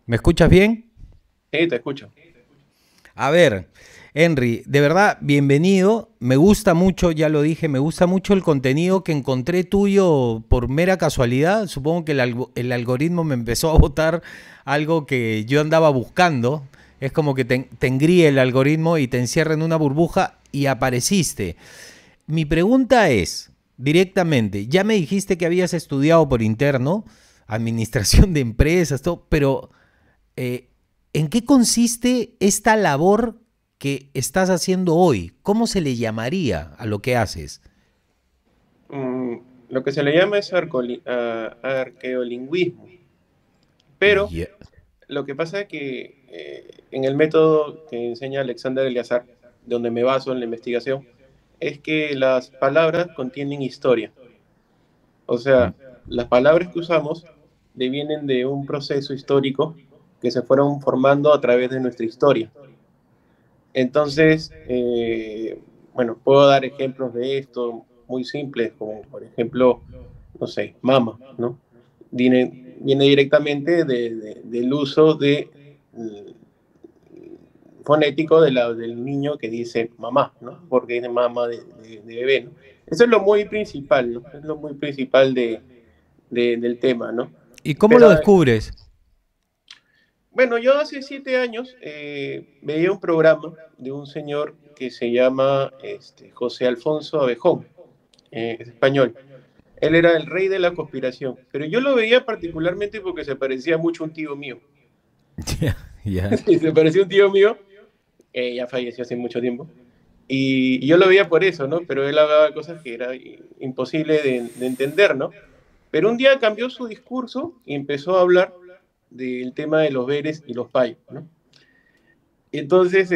¿Me escuchas bien? Sí, te escucho. A ver, Henry, de verdad, bienvenido. Me gusta mucho, ya lo dije, me gusta mucho el contenido que encontré tuyo por mera casualidad. Supongo que el algoritmo me empezó a botar algo que yo andaba buscando. Es como que te engríe el algoritmo y te encierra en una burbuja y apareciste. Mi pregunta es, directamente, ya me dijiste que habías estudiado por interno, administración de empresas, todo, pero eh, ¿en qué consiste esta labor que estás haciendo hoy? ¿Cómo se le llamaría a lo que haces? Mm, lo que se le llama es arqueolingüismo, pero Yeah. lo que pasa es que en el método que enseña Alexander Eliazar, donde me baso en la investigación, es que las palabras contienen historia. O sea, las palabras que usamos devienen de un proceso histórico que se fueron formando a través de nuestra historia. Entonces, bueno, puedo dar ejemplos de esto muy simples, como por ejemplo, no sé, mama, ¿no? Viene directamente del uso fonético del niño que dice mamá, ¿no? Porque dice mamá de bebé, ¿no? Eso es lo muy principal, ¿no? Es lo muy principal del tema, ¿no? ¿Y cómo lo Pero descubres? bueno, yo hace 7 años veía un programa de un señor que se llama José Alfonso Abejón, es español. Él era el rey de la conspiración, pero yo lo veía particularmente porque se parecía mucho a un tío mío. Ya, ya. Sí, se parecía a un tío mío, ya falleció hace mucho tiempo. Y yo lo veía por eso, ¿no? Pero él hablaba cosas que era imposible de entender, ¿no? Pero un día cambió su discurso y empezó a hablar del tema de los veres y los payos, ¿no? Y entonces,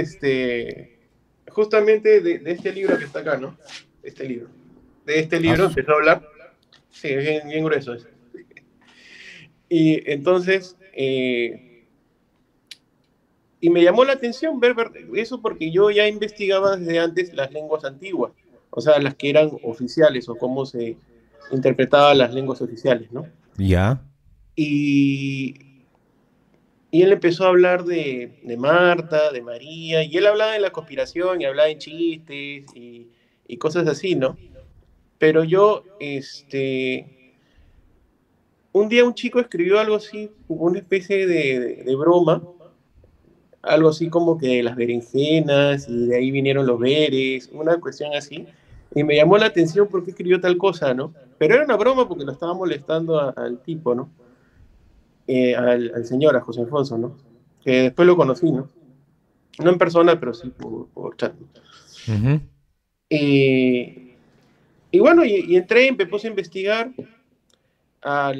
justamente de este libro que está acá, ¿no? Este libro. De este libro As- empezó a hablar. Sí, es bien, bien grueso eso. Y entonces, y me llamó la atención ver eso porque yo ya investigaba desde antes las lenguas antiguas, o sea, las que eran oficiales o cómo se interpretaban las lenguas oficiales, ¿no? ya. Y, y él empezó a hablar de Marta, de María, y él hablaba de la conspiración y hablaba en chistes y cosas así, ¿no? Pero yo, un día un chico escribió algo así, como una especie de broma, algo así como que las berenjenas y de ahí vinieron los veres, una cuestión así, y me llamó la atención porque escribió tal cosa, ¿no? Pero era una broma porque lo estaba molestando al tipo, ¿no? Al señor, a José Alfonso, ¿no? Que después lo conocí, ¿no? No en persona, pero sí por chat, ¿no? Ujú. Y, y bueno, y entré y me puse a investigar a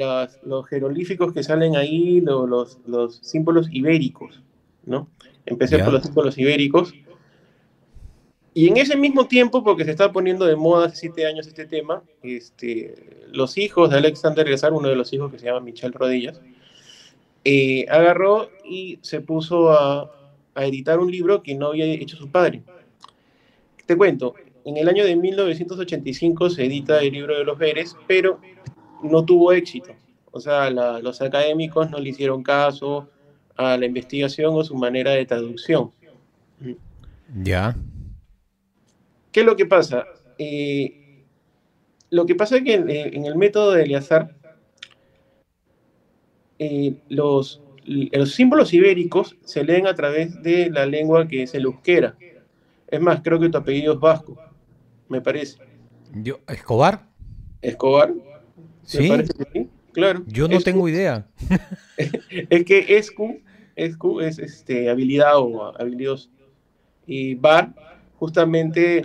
los jeroglíficos que salen ahí, los símbolos ibéricos, ¿no? Empecé por Ya. los símbolos ibéricos. Y en ese mismo tiempo, porque se estaba poniendo de moda hace 7 años este tema, los hijos de Alexander Rezar, uno de los hijos que se llama Michel Rodillas, agarró y se puso a editar un libro que no había hecho su padre. Te cuento, en el año de 1985 se edita el libro de los Veres, pero no tuvo éxito. O sea, los académicos no le hicieron caso a la investigación o su manera de traducción. Ya. ¿Qué es lo que pasa? Lo que pasa es que en el método de Eleazar, los símbolos ibéricos se leen a través de la lengua que es el euskera. Es más, creo que tu apellido es vasco, me parece. Yo, ¿Escobar? Escobar, me Sí. parece que sí. Claro, Yo no tengo idea. es que escu es habilidad o habilidoso. Y bar, justamente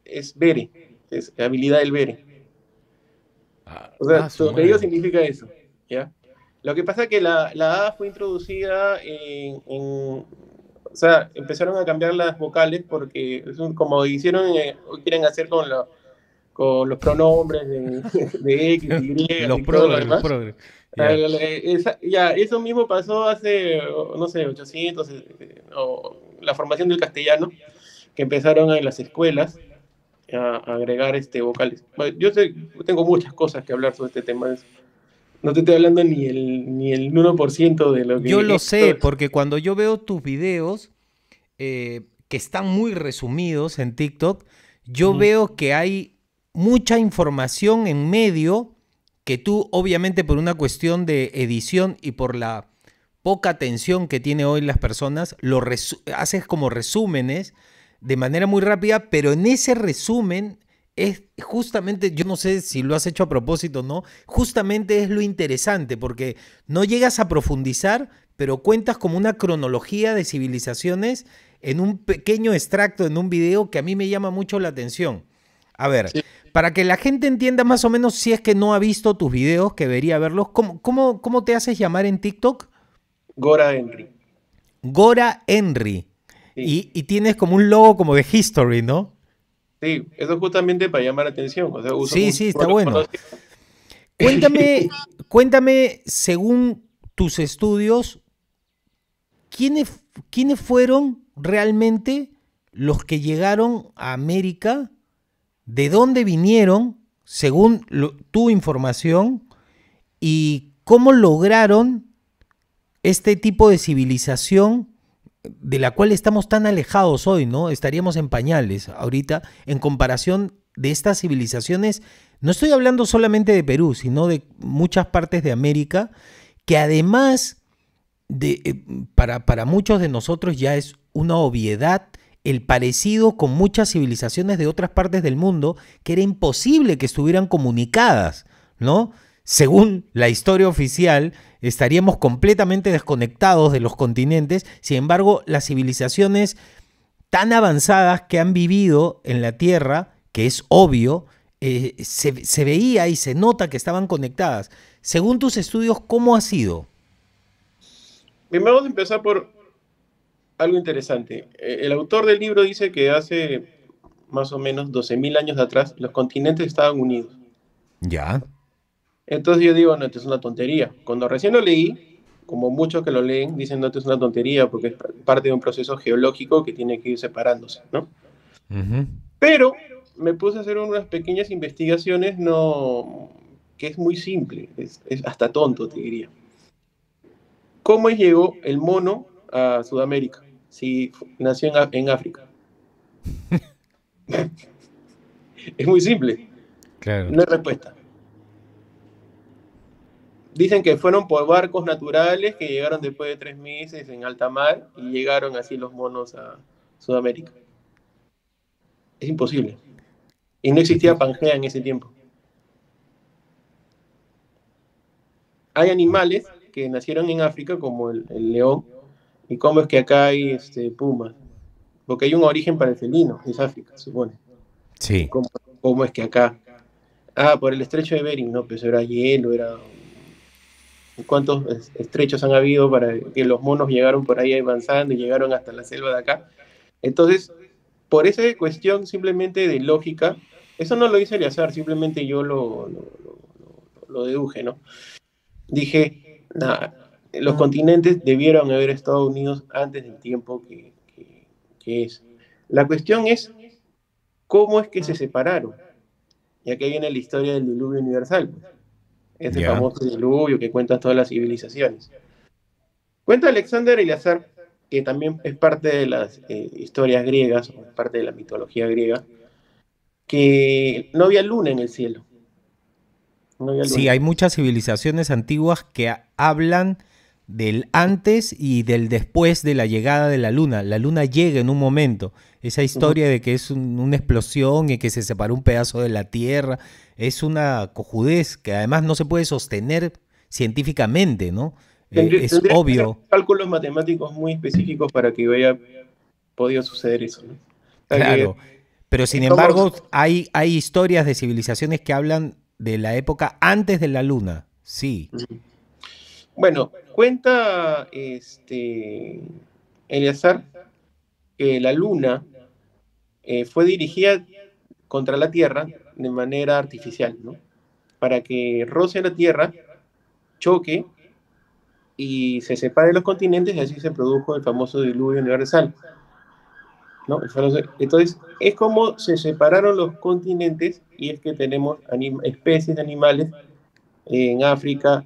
es bere, es habilidad del bere. Ah, O sea, su tu apellido madre. significa eso, ¿ya? Lo que pasa es que la A fue introducida o sea, empezaron a cambiar las vocales porque como hicieron, quieren hacer con los pronombres de X, Y Los y todo lo progres, los demás. progres. Ya. Ya, eso mismo pasó hace, no sé, 800, o la formación del castellano, que empezaron en las escuelas a agregar vocales. Bueno, tengo muchas cosas que hablar sobre este tema. No te estoy hablando ni el 1% de lo Yo que lo sé, esto. porque cuando yo veo tus videos, que están muy resumidos en TikTok, yo Ujú. veo que hay mucha información en medio que tú, obviamente por una cuestión de edición y por la poca atención que tiene hoy las personas, haces como resúmenes de manera muy rápida, pero en ese resumen es justamente, yo no sé si lo has hecho a propósito o no, justamente es lo interesante, porque no llegas a profundizar, pero cuentas como una cronología de civilizaciones en un pequeño extracto, en un video que a mí me llama mucho la atención. A ver, Sí, para que la gente entienda más o menos si es que no ha visto tus videos, que debería verlos, ¿cómo te haces llamar en TikTok? Gora Henry. Gora Henry. Sí, Y tienes como un logo como de History, ¿no? sí, eso es justamente para llamar la atención. O sea, Sí, sí, uno está lo bueno. conoce. Cuéntame, según tus estudios, ¿quiénes, quiénes fueron realmente los que llegaron a América? ¿De dónde vinieron, según tu información? ¿Y cómo lograron este tipo de civilización de la cual estamos tan alejados hoy, ¿no? Estaríamos en pañales ahorita en comparación de estas civilizaciones. No estoy hablando solamente de Perú, sino de muchas partes de América, que además para muchos de nosotros ya es una obviedad el parecido con muchas civilizaciones de otras partes del mundo que era imposible que estuvieran comunicadas, ¿no? Según la historia oficial, estaríamos completamente desconectados de los continentes. Sin embargo, las civilizaciones tan avanzadas que han vivido en la Tierra, que es obvio, se veía y se nota que estaban conectadas. Según tus estudios, ¿cómo ha sido? Bien, vamos a empezar por algo interesante. El autor del libro dice que hace más o menos 12.000 años atrás los continentes estaban unidos. Ya. Entonces yo digo, no, esto es una tontería. Cuando recién lo leí, como muchos que lo leen, dicen, no, esto es una tontería porque es parte de un proceso geológico que tiene que ir separándose, ¿no? Ujú. Pero me puse a hacer unas pequeñas investigaciones, no, que es muy simple, es hasta tonto, te diría. ¿Cómo llegó el mono a Sudamérica? Si nació en África. Es muy simple, Claro. no hay respuesta. Dicen que fueron por barcos naturales que llegaron después de 3 meses en alta mar y llegaron así los monos a Sudamérica. Es imposible. Y no existía Pangea en ese tiempo. Hay animales que nacieron en África, como el león, y cómo es que acá hay pumas. Porque hay un origen para el felino, es África, se supone. ¿Y Sí. cómo es que acá? Ah, por el estrecho de Bering, no, pues era hielo, era... ¿Cuántos estrechos han habido para que los monos llegaron por ahí avanzando y llegaron hasta la selva de acá? Entonces, por esa cuestión simplemente de lógica, eso no lo hice al azar, simplemente yo lo deduje, ¿no? Dije, nada, los continentes debieron haber estado unidos antes del tiempo que es. La cuestión es cómo es que se separaron. Y aquí viene la historia del diluvio universal, pues. Ese Ya. famoso diluvio que cuentan todas las civilizaciones. Cuenta Alexander Eleazar, que también es parte de las historias griegas, o parte de la mitología griega, que no había luna en el cielo. No había Sí, luna. hay muchas civilizaciones antiguas que hablan del antes y del después de la llegada de la luna. La luna llega en un momento. Esa Ujú. historia de que es una explosión y que se separó un pedazo de la Tierra es una cojudez que además no se puede sostener científicamente, ¿no? Es Tendría que hacer obvio, cálculos matemáticos muy específicos para que haya podido suceder eso, ¿no? O sea que claro. Pero sin es como... embargo, hay historias de civilizaciones que hablan de la época antes de la luna. Sí. Bueno, cuenta Eleazar que la luna fue dirigida contra la Tierra de manera artificial, ¿no? Para que roce la Tierra, choque y se separe los continentes y así se produjo el famoso diluvio universal, ¿no? Entonces, es como se separaron los continentes y es que tenemos especies de animales en África.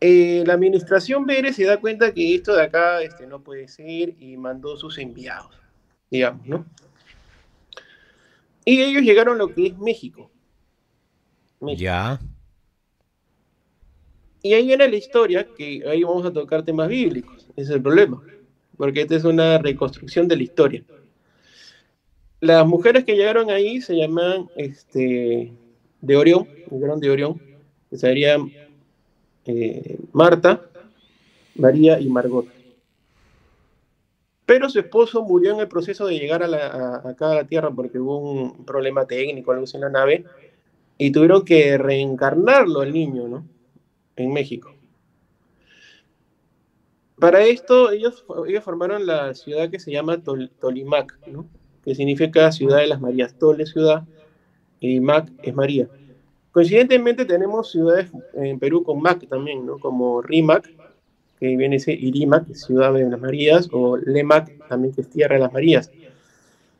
La administración Vélez se da cuenta que esto de acá no puede ser y mandó sus enviados, digamos, ¿no? Y ellos llegaron a lo que es México. México. Ya. Y ahí viene la historia, que ahí vamos a tocar temas bíblicos, ese es el problema, porque esta es una reconstrucción de la historia. Las mujeres que llegaron ahí se llaman de Orión, llegaron de Orión, que serían Marta, María y Margot. Pero su esposo murió en el proceso de llegar acá a la Tierra porque hubo un problema técnico, algo así en la nave, y tuvieron que reencarnarlo al niño, ¿no? En México. Para esto, ellos formaron la ciudad que se llama Tolimac, ¿no? Que significa ciudad de las Marías. Tol es ciudad y Mac es María. Coincidentemente tenemos ciudades en Perú con Mac también, ¿no? Como Rímac, que viene a ser Irímac, que es ciudad de las Marías, o Lemac, también que es tierra de las Marías.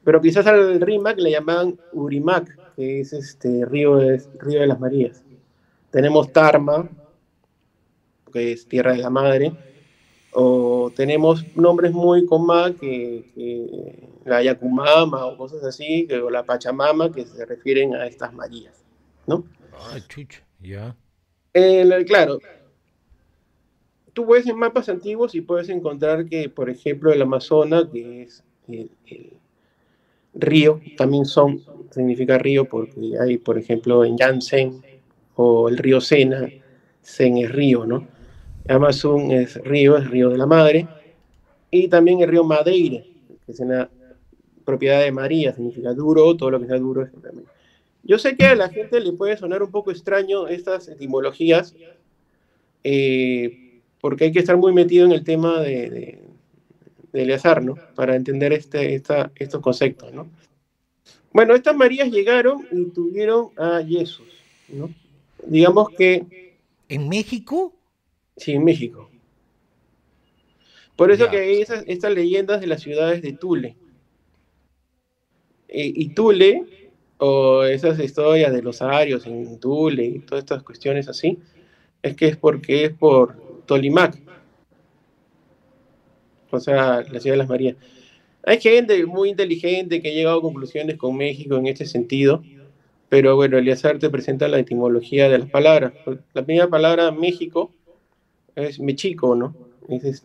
Pero quizás al Rímac le llaman Urimac, que es río de las Marías. Tenemos Tarma, que es tierra de la madre, o tenemos nombres muy coma que la Yacumama o cosas así, o la Pachamama, que se refieren a estas Marías, ¿no? Ah, chucha, ya. Claro, tú puedes en mapas antiguos y puedes encontrar que, por ejemplo, el Amazonas, que es el río, también significa río porque hay, por ejemplo, en Yangtze o el río Sena, Sen es río, ¿no? Amazon es río de la madre, y también el río Madeira, que es una propiedad de María, significa duro, todo lo que sea duro es también. Yo sé que a la gente le puede sonar un poco extraño estas etimologías, porque hay que estar muy metido en el tema de Eleazar, ¿no? Para entender estos conceptos, ¿no? Bueno, estas Marías llegaron y tuvieron a Jesús, ¿no? Digamos que, ¿En México? sí, en México. Por eso que Ya. hay estas leyendas de las ciudades de Tule. Y Tule, o esas historias de los arios en Tule y todas estas cuestiones así, es porque es por Tolimac, o sea, la ciudad de las Marías. Hay gente muy inteligente que ha llegado a conclusiones con México en este sentido, pero bueno, Eleazar te presenta la etimología de las palabras. La primera palabra México es mechico, ¿no? Es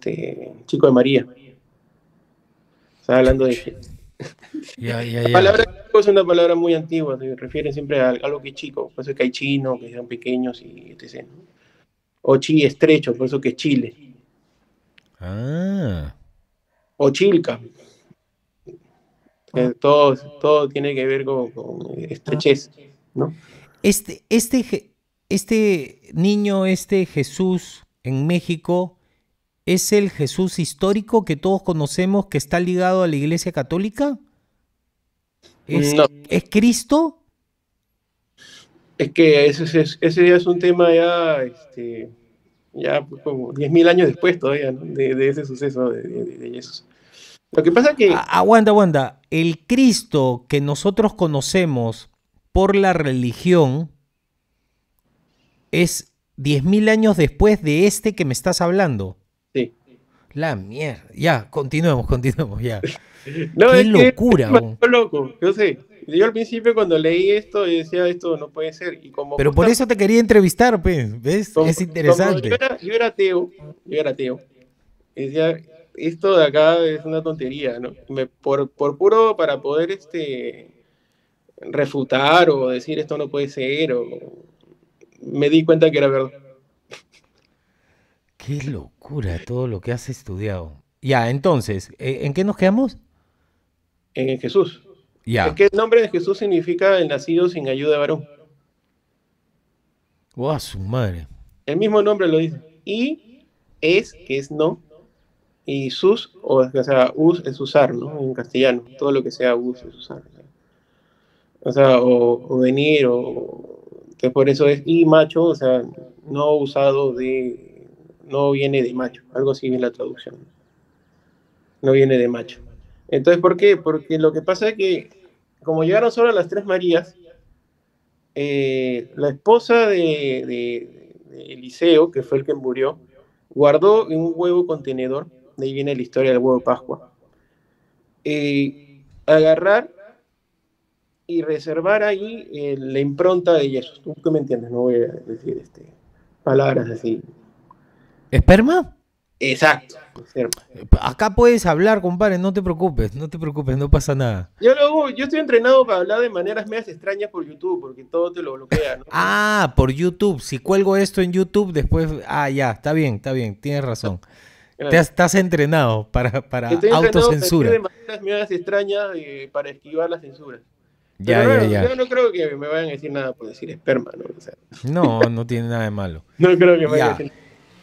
chico de María. Está hablando de Chucha. que Ya, ya, la ya. palabra chico es una palabra muy antigua, se refiere siempre a algo que es chico, por eso que hay chino, que son pequeños y etc., ¿no? O chi estrecho, por eso que es Chile. Ah. O chilca, todo tiene que ver con estrechez, ¿no? Este, este, este niño, este Jesús en México, ¿es el Jesús histórico que todos conocemos que está ligado a la Iglesia Católica? ¿Es, No, es Cristo? es que ese ya es un tema ya pues, como 10.000 años después todavía, ¿no? De ese suceso de Jesús. Lo que pasa es que, Aguanta, aguanta. El Cristo que nosotros conocemos por la religión es 10.000 años después de este que me estás hablando. sí. La mierda. Ya, continuemos, ya. No, Qué es que es locura. demasiado loco, yo sé. Yo al principio cuando leí esto, yo decía, esto no puede ser. Y como Pero por justamente, eso te quería entrevistar, pues. ¿Ves? como, Es como interesante. yo era ateo, y decía, esto de acá es una tontería, ¿no? Por puro, para poder refutar o decir esto no puede ser, o me di cuenta que era verdad. Qué locura todo lo que has estudiado. Ya, entonces, ¿en qué nos quedamos? En Jesús. Es Ya. que el nombre de Jesús significa el nacido sin ayuda de varón. ¡Guau, su madre! El mismo nombre lo dice. Y es, que es no, y sus, o sea, us es usar, ¿no? En castellano, todo lo que sea us es usar. O sea, o venir, que por eso es y macho, o sea, no usado no viene de macho, algo así en la traducción, no viene de macho. Entonces, ¿por qué? Porque lo que pasa es que, como llegaron solo las tres Marías, la esposa Eliseo, que fue el que murió, guardó en un huevo contenedor, de ahí viene la historia del huevo de Pascua, agarrar y reservar ahí la impronta de Jesús. Tú me entiendes, no voy a decir palabras así. ¿Esperma? Exacto. Acá puedes hablar, compadre, no te preocupes, no te preocupes, no pasa nada. Yo estoy entrenado para hablar de maneras medias extrañas por YouTube, porque todo te lo bloquea, ¿no? Ah, por YouTube. Si cuelgo esto en YouTube, después. Ah, ya, está bien, tienes razón. Claro. Estás entrenado para Estoy entrenado para decir de autocensura. maneras medias extrañas para esquivar la censura. Pero Ya, ya, no, ya. yo no creo que me vayan a decir nada por decir esperma, ¿no? O sea, No, no tiene nada de malo. no creo que me vayan a Ya. decir.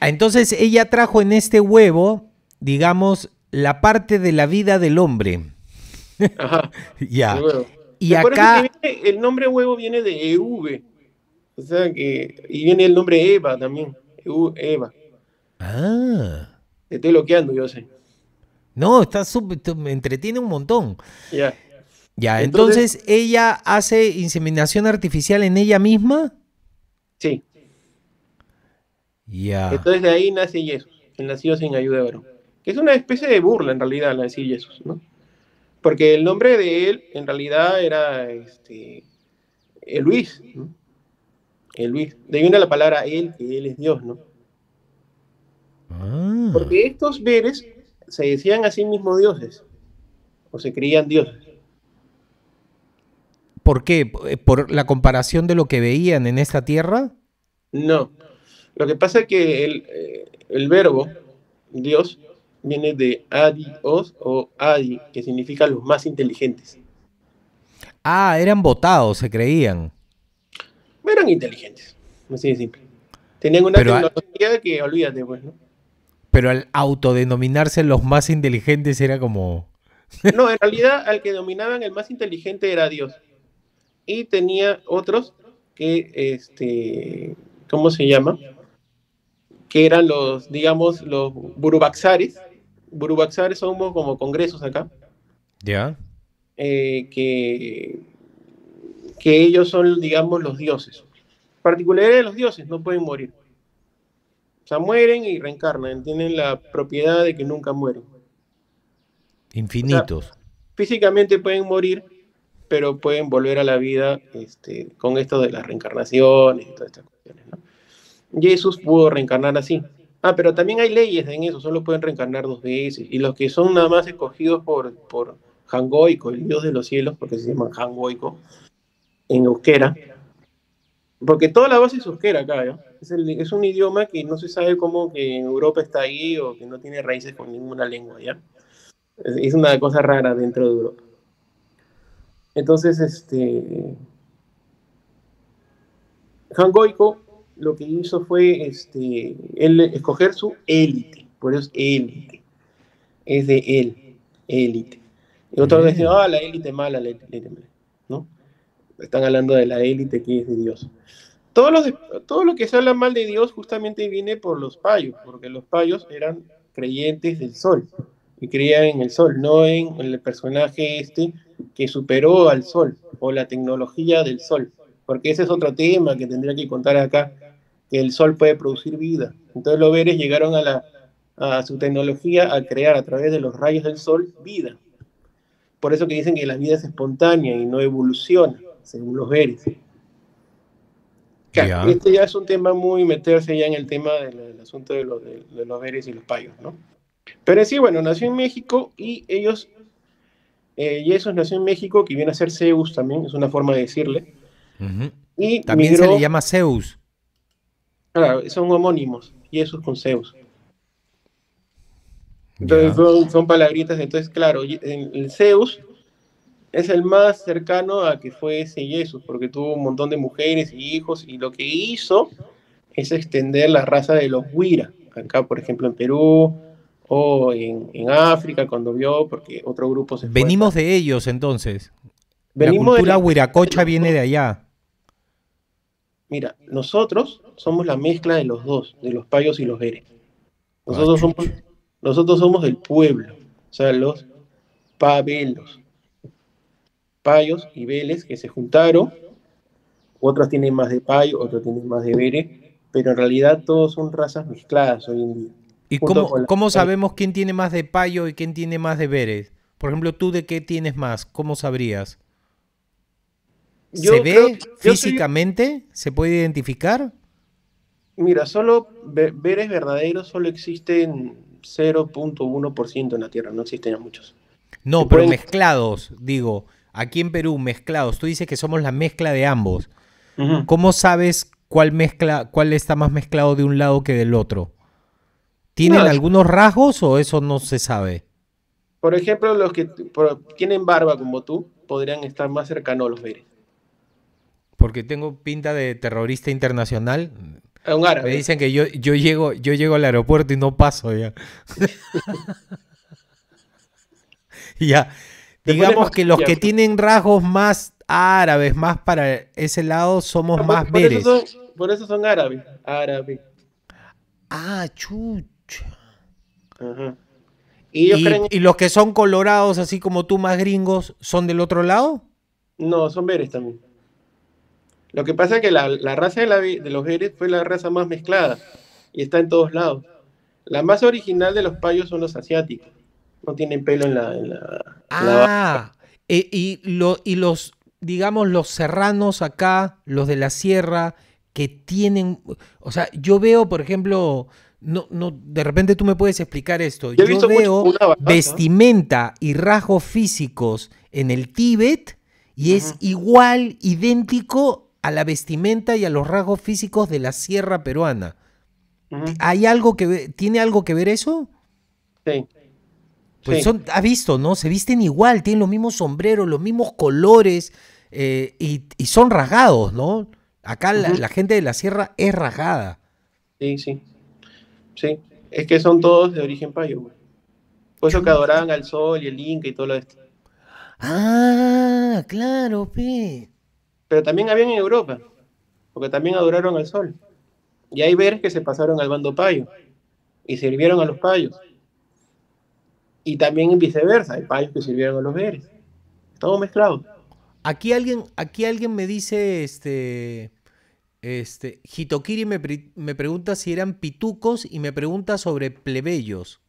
Entonces ella trajo en este huevo, digamos, la parte de la vida del hombre. Ajá, el Ya. huevo. Y Es por eso que acá. el nombre huevo viene de Euve. O sea que. Y viene el nombre Eva también. Eva. Ah. Te estoy bloqueando, yo sé. No, me entretiene un montón. Ya. Ya, Entonces, entonces ella hace inseminación artificial en ella misma. sí. Ya. Entonces de ahí nace Jesús, el nacido sin ayuda de varón. Que es una especie de burla en realidad al decir Jesús, ¿no? Porque el nombre de él en realidad era Luis, ¿no? El Luis. De ahí viene la palabra él, que él es Dios, ¿no? Ah. Porque estos veres se decían a sí mismos dioses, o se creían dioses. ¿Por qué? ¿Por la comparación de lo que veían en esta tierra? No. Lo que pasa es que el verbo Dios viene de adios o adi, que significa los más inteligentes. Ah, eran votados, se creían. Eran inteligentes, así de simple. Tenían una Pero, tecnología que olvídate, pues, ¿no? pero al autodenominarse los más inteligentes era como. No, en realidad al que dominaban el más inteligente era Dios. Y tenía otros que, ¿cómo se llama? Que eran los, digamos, los burubaxares. Burubaxares somos como congresos acá, Ya. eh, que, que ellos son, digamos, los dioses. Particularidad de los dioses, no pueden morir. O sea, mueren y reencarnan, tienen la propiedad de que nunca mueren. O sea, Infinitos. físicamente pueden morir, pero pueden volver a la vida con esto de las reencarnaciones y todas estas cuestiones, ¿no? Jesús pudo reencarnar así. Ah, pero también hay leyes en eso, solo pueden reencarnar 2 veces. Y los que son nada más escogidos por Hangoico, el dios de los cielos, porque se llaman Hangoico, en euskera, porque toda la base es euskera acá, ¿no? Es un idioma que no se sabe cómo que en Europa está ahí o que no tiene raíces con ninguna lengua, ¿ya? Es una cosa rara dentro de Europa. Entonces, Hangoico lo que hizo fue él escoger su élite, por eso es élite, es de él, élite. Y otros decían, ah, la élite mala, la élite mala, ¿no? Están hablando de la élite que es de Dios. Todo lo que se habla mal de Dios justamente viene por los payos, porque los payos eran creyentes del sol y creían en el sol, no en el personaje que superó al sol o la tecnología del sol, porque ese es otro tema que tendría que contar acá, que el sol puede producir vida. Entonces los veres llegaron a su tecnología a crear a través de los rayos del sol vida. Por eso que dicen que la vida es espontánea y no evoluciona, según los veres. Claro, Ya. este ya es un tema muy meterse ya en el tema del asunto de los veres y los payos, ¿no? Pero sí, bueno, nació en México y ellos, Jesús nació en México, que viene a ser Zeus también, es una forma de decirle, Ujú. y También se le migró, llama Zeus. claro, son homónimos, Jesús con Zeus. Entonces Ya. son palabritas, entonces claro, el Zeus es el más cercano a que fue ese Jesús, porque tuvo un montón de mujeres y hijos, y lo que hizo es extender la raza de los Huira, acá por ejemplo en Perú, o en África cuando vio, porque otro grupo se fue. Venimos de ellos entonces. La Venimos de cultura la... huiracocha viene de allá. Mira, nosotros somos la mezcla de los dos, de los payos y los veres. Ah, Nosotros somos, chuch. nosotros somos del pueblo, o sea, los pabelos, payos y veles que se juntaron, otros tienen más de payo, otros tienen más de vere, pero en realidad todos son razas mezcladas hoy en día, ¿Y junto cómo, con la... cómo sabemos quién tiene más de payo y quién tiene más de Beret? Por ejemplo, ¿tú de qué tienes más? ¿Cómo sabrías? ¿Se Yo creo, ve yo soy, físicamente? ¿Se puede identificar? mira, solo beres verdaderos solo existen 0,1% en la Tierra, no existen muchos. Se No, pero pueden... mezclados, digo, aquí en Perú, mezclados. Tú dices que somos la mezcla de ambos. Ujú. ¿Cómo sabes cuál mezcla, cuál está más mezclado de un lado que del otro? ¿Tienen No, algunos rasgos o eso no se sabe? por ejemplo, los que tienen barba como tú podrían estar más cercanos a los beres. Porque tengo pinta de terrorista internacional. A un Me árabe. dicen que yo llego al aeropuerto y no paso ya. Ya. Te pones más Digamos que los espía, que pues. tienen rasgos más árabes, más para ese lado, somos Ah, más por eso veres. por eso son árabes. Árabe. Ah, chucha. Ajá. Y ellos ¿Y, creen, y los que son colorados, así como tú, más gringos, son del otro lado? no, son beres también. Lo que pasa es que la raza de los beres fue la raza más mezclada y está en todos lados. La más original de los payos son los asiáticos. No tienen pelo en la barba. Ah, y los, digamos, los serranos acá, los de la sierra, que tienen, o sea, yo veo, por ejemplo, no, no, de repente tú me puedes explicar esto. Yo he Yo visto mucho veo una barbaza. vestimenta y rasgos físicos en el Tíbet y es Ujú, igual, idéntico a la vestimenta y a los rasgos físicos de la sierra peruana. ujú. ¿Hay algo que tiene algo que ver eso? Sí, Pues sí. son, ha visto, ¿no? Se visten igual, tienen los mismos sombreros, los mismos colores y son rasgados, ¿no? Acá la, Ujú. la gente de la sierra es rasgada. Sí, sí, sí. Es que son todos de origen payo, güey. Por eso que Chu. adoraban al sol y el Inca y todo lo esto. Ah, claro, pe. Pero también habían en Europa, porque también adoraron al sol. Y hay beres que se pasaron al bando payo y sirvieron a los payos. Y también viceversa, hay payos que sirvieron a los beres. Todo mezclado. Aquí alguien me dice, Hitokiri me pregunta si eran pitucos y me pregunta sobre plebeyos.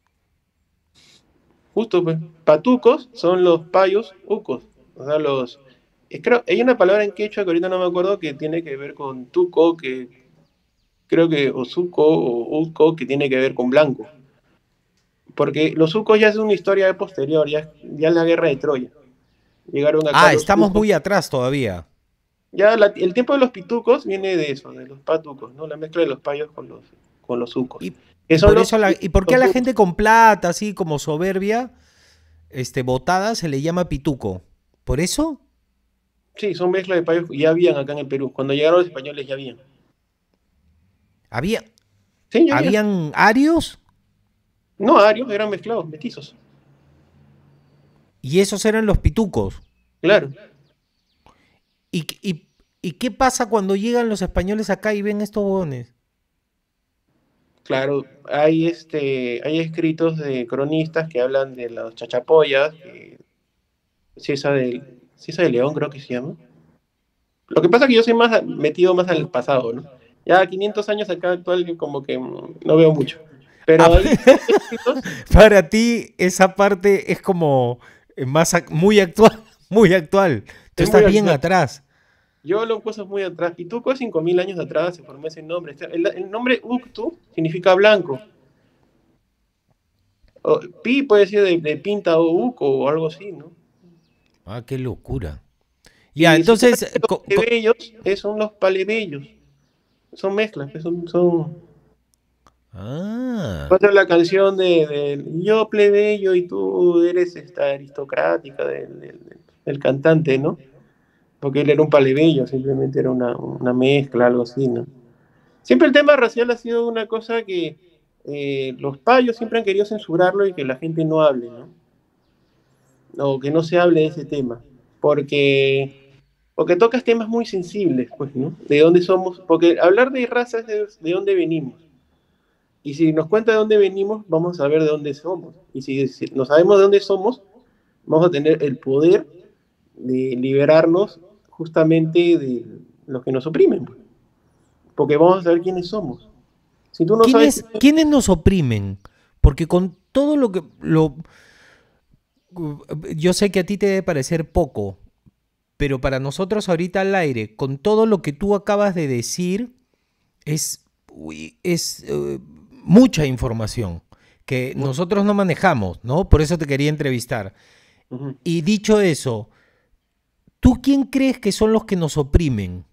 Justo, pues. Patucos son los payos ucos. O sea, los. Creo, hay una palabra en quechua que ahorita no me acuerdo que tiene que ver con tuco, que creo que o suco o uco, que tiene que ver con blanco. Porque los ucos ya es una historia de posterior, ya es la guerra de Troya. Llegaron acá Ah, los estamos ucos. muy atrás todavía. Ya el tiempo de los pitucos viene de eso, de los patucos, ¿no? La mezcla de los payos con los ucos. Y, Que y son por eso ¿y por qué a los la ucos. gente con plata, así como soberbia, botada, se le llama pituco? ¿Por eso? Sí, son mezcla de payos, ya habían acá en el Perú. Cuando llegaron los españoles ya habían. Había, Sí, ya habían. habían arios No arios, eran mezclados, mestizos. y esos eran los pitucos. Claro, ¿Y qué pasa cuando llegan los españoles acá y ven estos huevones? claro. Hay escritos de cronistas que hablan de los chachapoyas, Ciesa de León creo que se llama. Lo que pasa es que yo soy más metido más al pasado, ¿no? Ya 500 años acá actual que como que no veo mucho. Ah, Pero hay escritos, para ti esa parte es como muy actual, muy actual. Tú es muy estás bien actual. atrás. Yo lo cosas muy atrás. Pituco, 5000 años atrás se formó ese nombre. El nombre Uctu significa blanco. Pi puede ser de pinta o uco o algo así, ¿no? Ah, qué locura. Ya, Y entonces, supuestamente los plebeyos son los palebeyos. Son mezclas, ah, Otra la canción de yo plebeyo y tú eres esta aristocrática del cantante, ¿no? Porque él era un plebeyo, simplemente era una mezcla, algo así, ¿no? Siempre el tema racial ha sido una cosa que los payos siempre han querido censurarlo y que la gente no hable, ¿no? O que no se hable de ese tema. Porque tocas temas muy sensibles, pues, ¿no? De dónde somos, porque hablar de raza es de dónde venimos. Y si nos cuenta de dónde venimos, vamos a saber de dónde somos. Y si no sabemos de dónde somos, vamos a tener el poder de liberarnos justamente de los que nos oprimen, pues. porque vamos a saber quiénes somos. Si tú no sabes, ¿Quiénes nos oprimen? Porque con todo lo que... yo sé que a ti te debe parecer poco, pero para nosotros ahorita al aire, con todo lo que tú acabas de decir, es mucha información que bueno, nosotros no manejamos, ¿no? Por eso te quería entrevistar. ujú, Y dicho eso, ¿tú quién crees que son los que nos oprimen?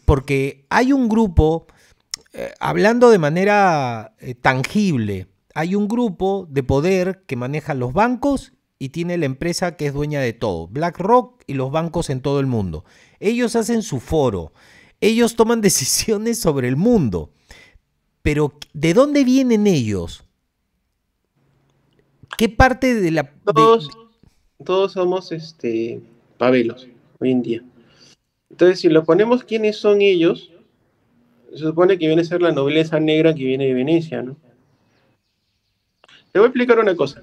Porque hay un grupo, hablando de manera tangible, hay un grupo de poder que maneja los bancos y tiene la empresa que es dueña de todo, BlackRock y los bancos en todo el mundo. Ellos hacen su foro, ellos toman decisiones sobre el mundo, pero ¿de dónde vienen ellos? ¿Qué parte de la... todos, todos somos pabelos hoy en día. Entonces, si lo ponemos quiénes son ellos, se supone que viene a ser la nobleza negra que viene de Venecia, ¿no? Te voy a explicar una cosa.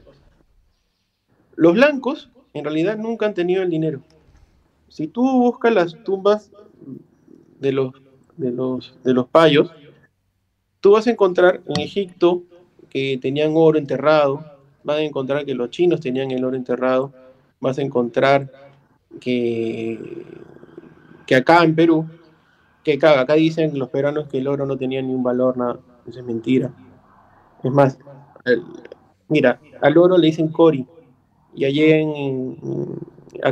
Los blancos, en realidad, nunca han tenido el dinero. Si tú buscas las tumbas de los payos, tú vas a encontrar en Egipto que tenían oro enterrado, vas a encontrar que los chinos tenían el oro enterrado, vas a encontrar que, que acá en Perú, que acá dicen los peruanos que el oro no tenía ni un valor, nada, eso es mentira. Es más, el- mira, al oro le dicen cori, y allí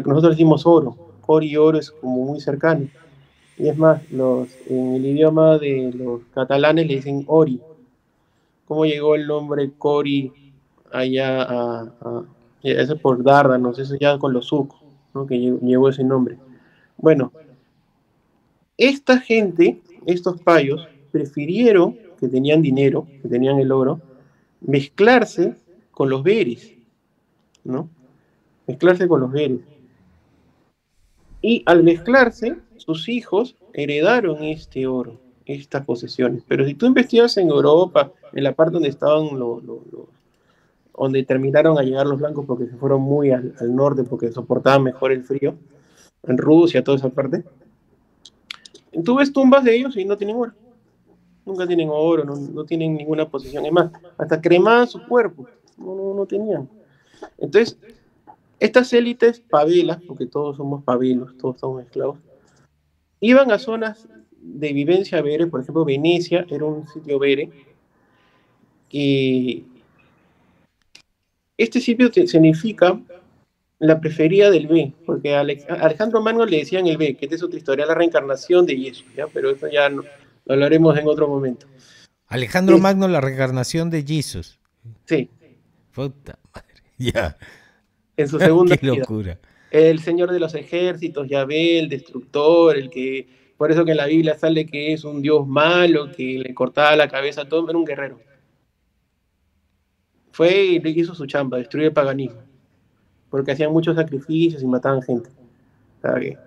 nosotros decimos oro, cori y oro es como muy cercano. Y es más, en el idioma de los catalanes le dicen ori. ¿Cómo llegó el nombre cori allá eso es por Dárdanos, eso ya con los sucos, ¿no? Que llevó ese nombre? Bueno, esta gente, estos payos, prefirieron, que tenían dinero, que tenían el oro, mezclarse con los beres, ¿no? Mezclarse con los beres. Y al mezclarse, sus hijos heredaron este oro, estas posesiones. Pero si tú investigas en Europa, en la parte donde estaban donde terminaron a llegar los blancos porque se fueron muy al norte porque soportaban mejor el frío, en Rusia, toda esa parte, tú ves tumbas de ellos y no tienen oro. Nunca tienen oro, no tienen ninguna posesión. Es más, hasta cremaban su cuerpo. No tenían. Entonces, estas élites pavelas, porque todos somos pavelos, todos somos esclavos, iban a zonas de vivencia vere, por ejemplo, Venecia era un sitio vere, y este sitio significa la preferida del B, porque a Alejandro Magno le decían el B, que esta es otra historia, la reencarnación de Jesús, ¿ya? Pero eso ya lo hablaremos en otro momento. Alejandro Es, Magno, la reencarnación de Jesús. sí, Puta madre. Ya. en su segunda Qué vida. locura. El señor de los ejércitos, Yahvé, el destructor, el que, por eso que en la Biblia sale que es un dios malo, que le cortaba la cabeza a todo, era un guerrero. Fue y hizo su chamba, destruyó el paganismo, porque hacían muchos sacrificios y mataban gente. ¿Sabe?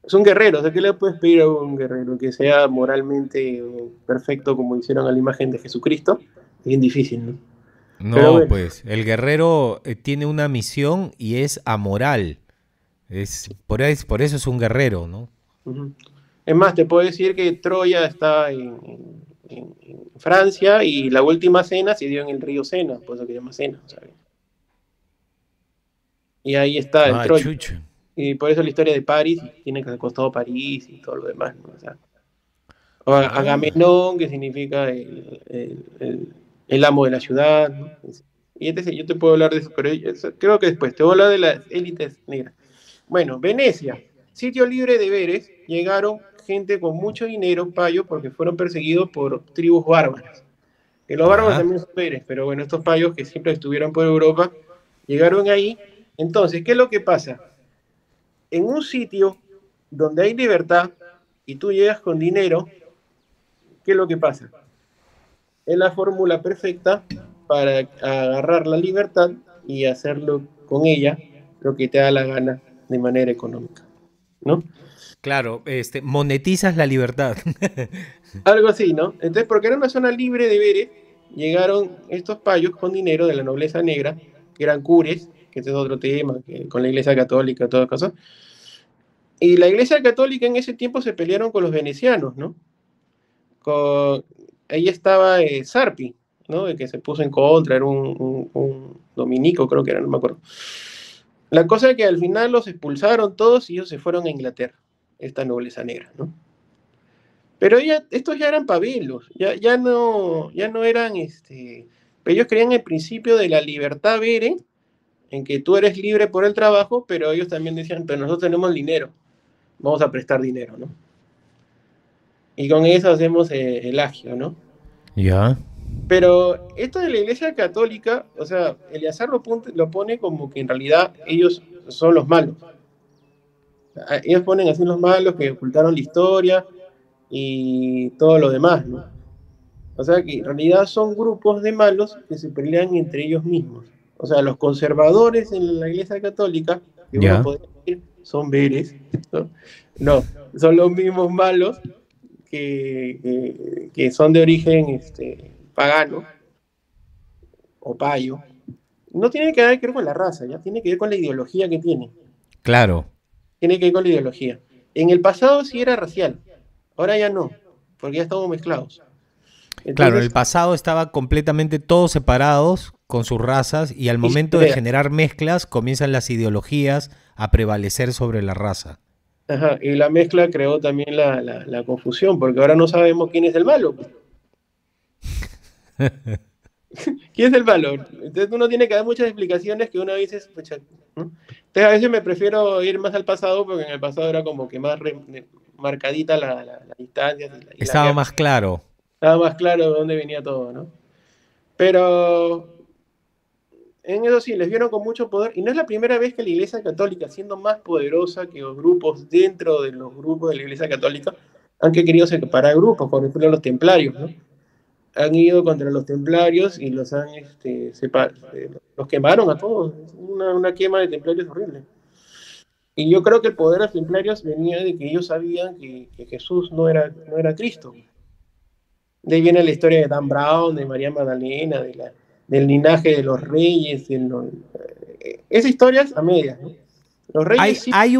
Es un guerrero, o sea, ¿qué le puedes pedir a un guerrero? Que sea moralmente perfecto como hicieron a la imagen de Jesucristo. Es bien difícil, ¿no? Pero No, bueno, pues el guerrero tiene una misión y es amoral. Por eso es un guerrero, ¿no? uh-huh. Es más, te puedo decir que Troya está en Francia y la última cena se dio en el río Sena, por eso que se llama Sena, ¿sabes? Y ahí está, en Ah, Troya. chucho. Y por eso la historia de París, y tiene que haber costado París y todo lo demás, ¿no? O sea, Ah, Agamenón, que significa el amo de la ciudad, ¿no? Y yo te puedo hablar de eso, pero creo que después te voy a hablar de las élites negras. Bueno, Venecia, sitio libre de veres, llegaron gente con mucho dinero, payos, porque fueron perseguidos por tribus bárbaras. Que los bárbaros ya. también son veres, pero bueno, estos payos que siempre estuvieron por Europa, llegaron ahí. Entonces, ¿qué es lo que pasa? En un sitio donde hay libertad y tú llegas con dinero, ¿qué es lo que pasa? Es la fórmula perfecta para agarrar la libertad y hacerlo con ella lo que te da la gana de manera económica, ¿no? Claro, monetizas la libertad. Algo así, ¿no? Entonces, porque era una zona libre de veres, llegaron estos payos con dinero de la nobleza negra, que eran cures, que ese es otro tema, que con la iglesia católica, y todas cosas. Y la iglesia católica en ese tiempo se pelearon con los venecianos, ¿no? con, ahí estaba Sarpi, ¿no? El que se puso en contra, era un dominico, creo que era, no me acuerdo. La cosa es que al final los expulsaron todos y ellos se fueron a Inglaterra, esta nobleza negra, ¿no? Pero estos ya eran pabelos, ya no eran, ellos creían el principio de la libertad vere, en que tú eres libre por el trabajo, pero ellos también decían, pero nosotros tenemos dinero, vamos a prestar dinero, ¿no? Y con eso hacemos el agio, ¿no? Ya. Pero esto de la Iglesia Católica, o sea, Eleazar lo pone como que en realidad ellos son los malos. Ellos ponen así los malos que ocultaron la historia y todo lo demás, ¿no? O sea que en realidad son grupos de malos que se pelean entre ellos mismos. O sea, los conservadores en la Iglesia Católica, que uno Ya. podría decir son veres, ¿no? No, son los mismos malos que son de origen pagano o payo. No tiene que ver con la raza, ya tiene que ver con la ideología que tiene. Claro. Tiene que ver con la ideología. En el pasado sí era racial, ahora ya no, porque ya estamos mezclados. Claro, en el Entonces, pasado estaba completamente todos separados con sus razas y al y se momento de pelea. generar mezclas comienzan las ideologías a prevalecer sobre la raza. Ajá, y la mezcla creó también la confusión, porque ahora no sabemos quién es el malo. ¿Quién es el malo? Entonces uno tiene que dar muchas explicaciones que una dice, pucha, ¿no? Entonces a veces me prefiero ir más al pasado, porque en el pasado era como que más marcadita la distancia y la Estaba guerra. más claro. Estaba más claro de dónde venía todo, ¿no? Pero en eso sí, les vieron con mucho poder, y no es la primera vez que la Iglesia Católica, siendo más poderosa que los grupos dentro de los grupos de la Iglesia Católica, han querido separar grupos, por ejemplo los templarios, ¿no? Han ido contra los templarios y los han, los quemaron a todos, una quema de templarios horrible. Y yo creo que el poder de los templarios venía de que ellos sabían que Jesús no era Cristo. De ahí viene la historia de Dan Brown, de María Magdalena, del linaje de los reyes. Esa historia es a medias, ¿no? Los reyes sí, Hay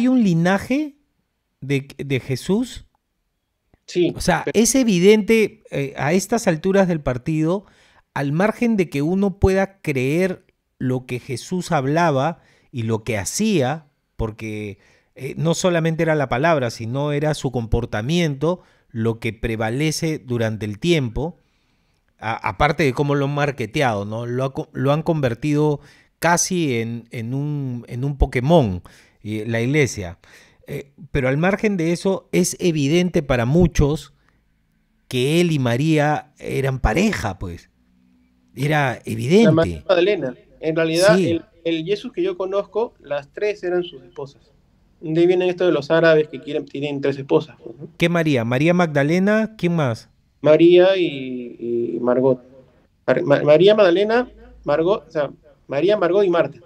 un linaje de Jesús. O sí, sea, es evidente a estas alturas del partido, al margen de que uno pueda creer lo que Jesús hablaba y lo que hacía, porque no solamente era la palabra, sino era su comportamiento lo que prevalece durante el tiempo, aparte de cómo lo han marketeado, ¿no? Lo han convertido casi en un Pokémon, la iglesia. Pero al margen de eso, es evidente para muchos que él y María eran pareja, pues. Era la María evidente. Magdalena. En realidad, Sí. el Jesús que yo conozco, las tres eran sus esposas. De ahí viene esto de los árabes que tienen tres esposas, pues, ¿no? ¿Qué María? ¿María Magdalena? ¿Quién más? María y Margot. María Magdalena, Margot, o sea, María, Margot y Marta.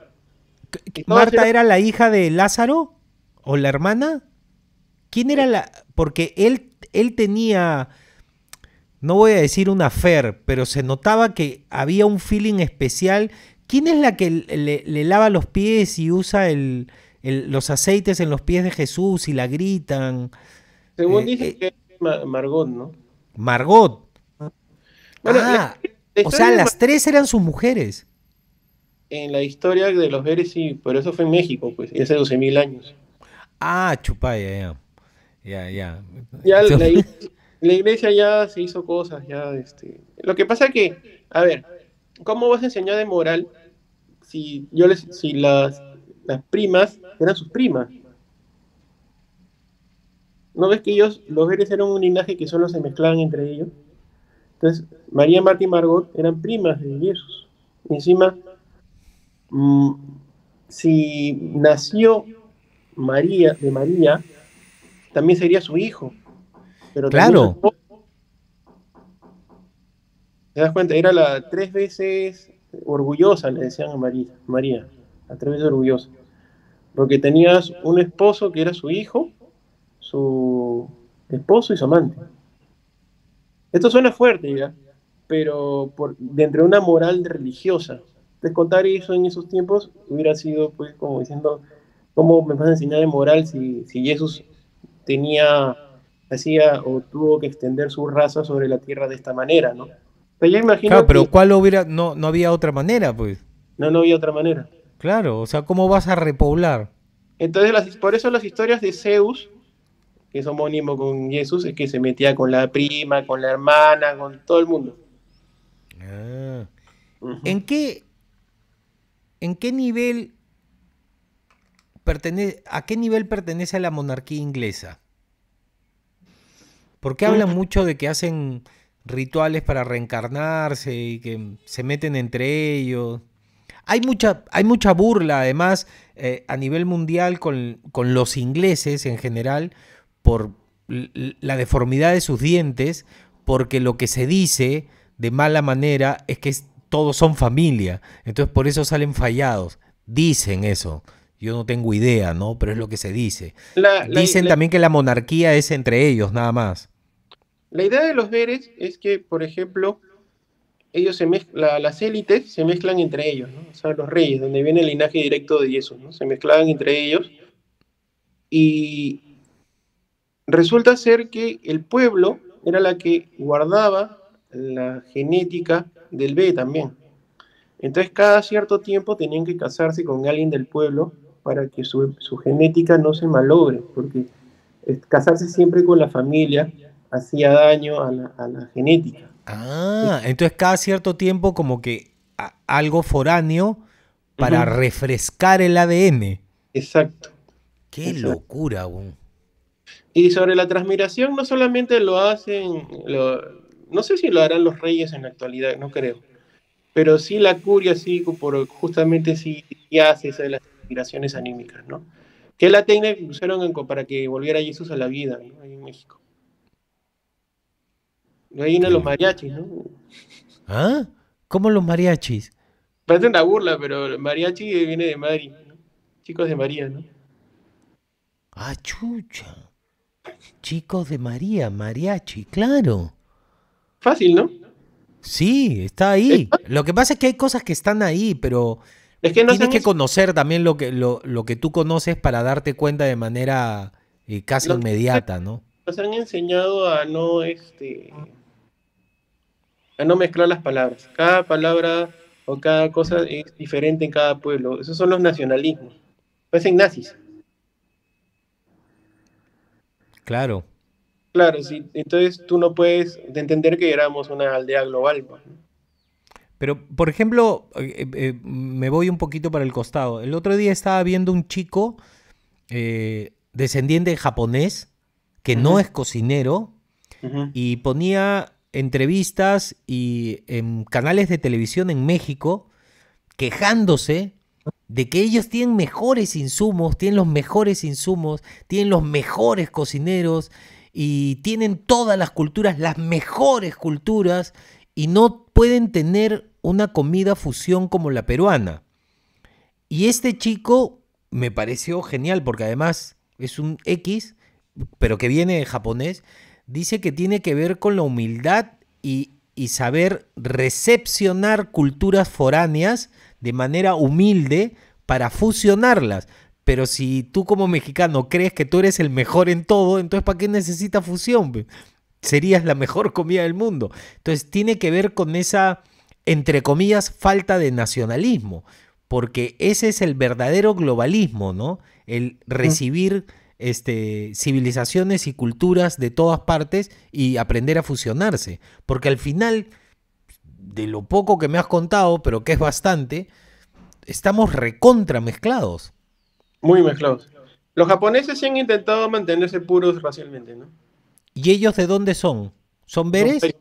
Y todas ¿Marta eran, era la hija de Lázaro? ¿O la hermana? ¿Quién era la...? Porque él tenía, no voy a decir una affair, pero se notaba que había un feeling especial. ¿Quién es la que le lava los pies y usa los aceites en los pies de Jesús y la gritan? según Eh, dicen eh, que es Margot, ¿no? Margot. Bueno, Ah, la o sea, historia de las tres eran sus mujeres. en la historia de los Veres, sí, pero eso fue en México, pues, y hace 12.000 años. Ah, chupaya, ya. Ya, ya. Ya la iglesia ya se hizo cosas, ya, Lo que pasa que, a ver, ¿cómo vas a enseñar de moral si las primas eran sus primas? ¿No ves que ellos, los Veres, eran un linaje que solo se mezclaban entre ellos? Entonces, María, Marta y Margot eran primas de Jesús. Y encima, mm, si nació María, de María, también sería su hijo, pero también su Claro, esposo. ¿Te das cuenta? Era la tres veces orgullosa, le decían a María, la tres veces orgullosa. Porque tenías un esposo que era su hijo, su esposo y su amante. Esto suena fuerte, ¿ya? Pero dentro de una moral religiosa. Entonces, contar eso en esos tiempos hubiera sido, pues, como diciendo, ¿cómo me vas a enseñar de moral si Jesús tenía hacía o tuvo que extender su raza sobre la tierra de esta manera, ¿no? Pero yo Claro, imagino pero que ¿cuál hubiera? No, no había otra manera, pues. no había otra manera. Claro, o sea, ¿cómo vas a repoblar? Entonces, por eso las historias de Zeus, que es homónimo con Jesús, es que se metía con la prima, con la hermana, con todo el mundo. Ah. Ujú. ¿En qué, en qué nivel a qué nivel pertenece a la monarquía inglesa? Porque hablan Mm, mucho de que hacen rituales para reencarnarse y que se meten entre ellos. Hay mucha burla, además, a nivel mundial con los ingleses en general por la deformidad de sus dientes, porque lo que se dice de mala manera es que todos son familia, entonces por eso salen fallados. Dicen eso. Yo no tengo idea, ¿no? Pero es lo que se dice. La, la, Dicen la, también que la monarquía es entre ellos, nada más. la idea de los Veres es que, por ejemplo, ellos las élites se mezclan entre ellos, ¿no? O sea, los reyes, donde viene el linaje directo de Jesús, ¿no? Se mezclaban entre ellos y resulta ser que el pueblo era la que guardaba la genética del bebé también. Entonces, cada cierto tiempo tenían que casarse con alguien del pueblo para que su genética no se malogre, porque casarse siempre con la familia hacía daño a la genética. Ah, entonces cada cierto tiempo como que algo foráneo para Ujú. refrescar el ADN. Exacto, Qué exacto. locura, weón. Y sobre la transmigración no solamente lo hacen, no sé si lo harán los reyes en la actualidad, no creo, pero sí la curia, sí, justamente sí hace eso de las transmigraciones anímicas, ¿no? Que es la técnica que usaron para que volviera Jesús a la vida, ¿no? Ahí en México. De ahí vienen Qué los lo... mariachis, ¿no? ¿Ah? ¿Cómo los mariachis? Parece una burla, pero el mariachi viene de Mari, ¿no? Chicos de María, ¿no? Ah, chucha. Chicos de María, mariachi, claro. Fácil, ¿no? Sí, está Es, ahí. Lo que pasa es que hay cosas que están ahí, pero es que nos tienes han, que conocer también lo que tú conoces para darte cuenta de manera casi lo que inmediata, ¿no? nos han enseñado a no mezclar las palabras. Cada palabra o cada cosa es diferente en cada pueblo. Esos son los nacionalismos. Parecen nazis. Claro. Claro, sí. Entonces tú no puedes entender que éramos una aldea global, pues, ¿no? Pero, por ejemplo, me voy un poquito para el costado. El otro día estaba viendo un chico descendiente de japonés que no Ujú, es cocinero ujú. y ponía entrevistas y en canales de televisión en México quejándose de que ellos tienen mejores insumos, tienen los mejores insumos, tienen los mejores cocineros y tienen todas las culturas, las mejores culturas, y no pueden tener una comida fusión como la peruana. Y este chico me pareció genial porque además es un X, pero que viene de japonés, dice que tiene que ver con la humildad y saber recepcionar culturas foráneas de manera humilde para fusionarlas. Pero si tú como mexicano crees que tú eres el mejor en todo, entonces ¿para qué necesitas fusión? Serías la mejor comida del mundo. Entonces tiene que ver con esa, entre comillas, falta de nacionalismo, porque ese es el verdadero globalismo, ¿no? El recibir civilizaciones y culturas de todas partes y aprender a fusionarse. Porque al final, de lo poco que me has contado, pero que es bastante, estamos recontra mezclados. Muy mezclados. Los japoneses sí han intentado mantenerse puros racialmente, ¿no? ¿Y ellos de dónde son? ¿Son Son veres? payos,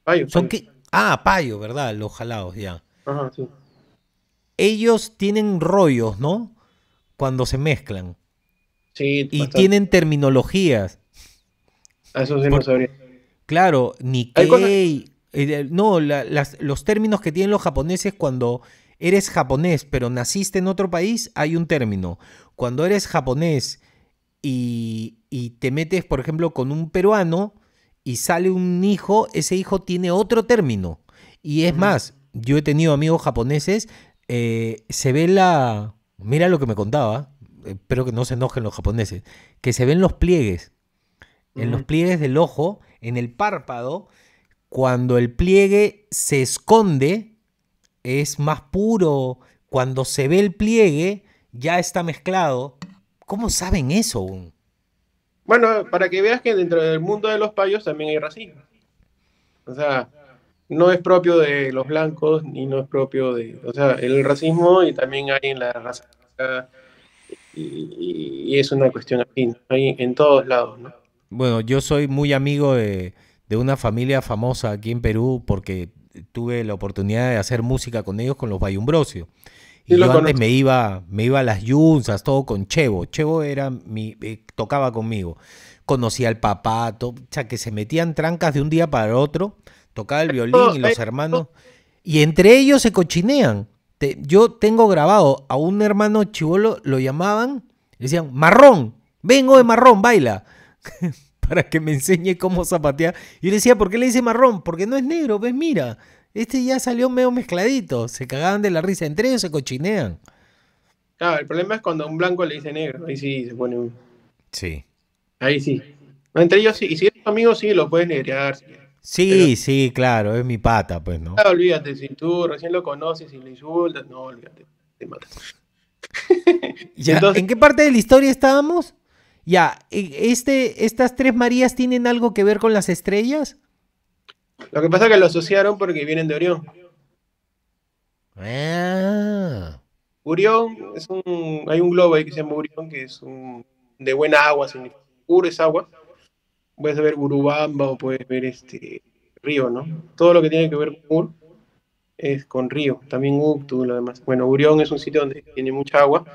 payos, ¿Son payos. qué? Ah, payo, ¿verdad? Los jalados, ya. Ajá, sí. Ellos tienen rollos, ¿no? Cuando se mezclan. Sí, Y bastante. tienen terminologías. A eso sí no Por, sabría. claro, Hay cosas. Nikkei. No, los términos que tienen los japoneses cuando eres japonés, pero naciste en otro país, hay un término. Cuando eres japonés y te metes, por ejemplo, con un peruano y sale un hijo, ese hijo tiene otro término. Y es Ujú. más, yo he tenido amigos japoneses, se ve la... Mira lo que me contaba, espero que no se enojen los japoneses, que se ven los pliegues. en los pliegues del ojo, en el párpado, cuando el pliegue se esconde, es más puro. Cuando se ve el pliegue, ya está mezclado. ¿Cómo saben eso? Bueno, para que veas que dentro del mundo de los payos también hay racismo. O sea, no es propio de los blancos ni no es propio de, o sea, el racismo y también hay en la raza y es una cuestión así, ¿no? Hay en todos lados, ¿no? Bueno, yo soy muy amigo de una familia famosa aquí en Perú porque tuve la oportunidad de hacer música con ellos, con los Bayumbrosio. Sí Y lo yo antes conozco. me iba a las yunzas, todo con Chevo. Chevo era tocaba conmigo. Conocía al papá, o sea, que se metían trancas de un día para otro, tocaba el violín y Hay los hermanos, y entre ellos se cochinean. Yo tengo grabado a un hermano chivolo, lo llamaban, le decían, Marrón, vengo de Marrón, baila, para que me enseñe cómo zapatear. Y yo le decía, ¿por qué le dice Marrón? Porque no es negro, ves, mira, este ya salió medio mezcladito. Se cagaban de la risa, entre ellos se cochinean. Claro, el problema es cuando a un blanco le dice negro, ahí sí se pone Sí. ahí sí. No, entre ellos sí, y si eres amigo sí lo puedes negrear, si quieres. Pero Sí, sí, claro, es mi pata, pues, ¿no? olvídate, si tú recién lo conoces y le insultas, no, olvídate, te mata. Ya, Entonces, ¿en qué parte de la historia estábamos? Ya, ¿estas tres Marías tienen algo que ver con las estrellas? lo que pasa es que lo asociaron porque vienen de Orión. Ah, Urión hay un globo ahí que se llama Urión, que es de buena agua, significa puro es agua. Puedes ver Urubamba o puedes ver este río, ¿no? Todo lo que tiene que ver con Ur es con río, también Uctu y lo demás. Bueno, Urión es un sitio donde tiene mucha agua,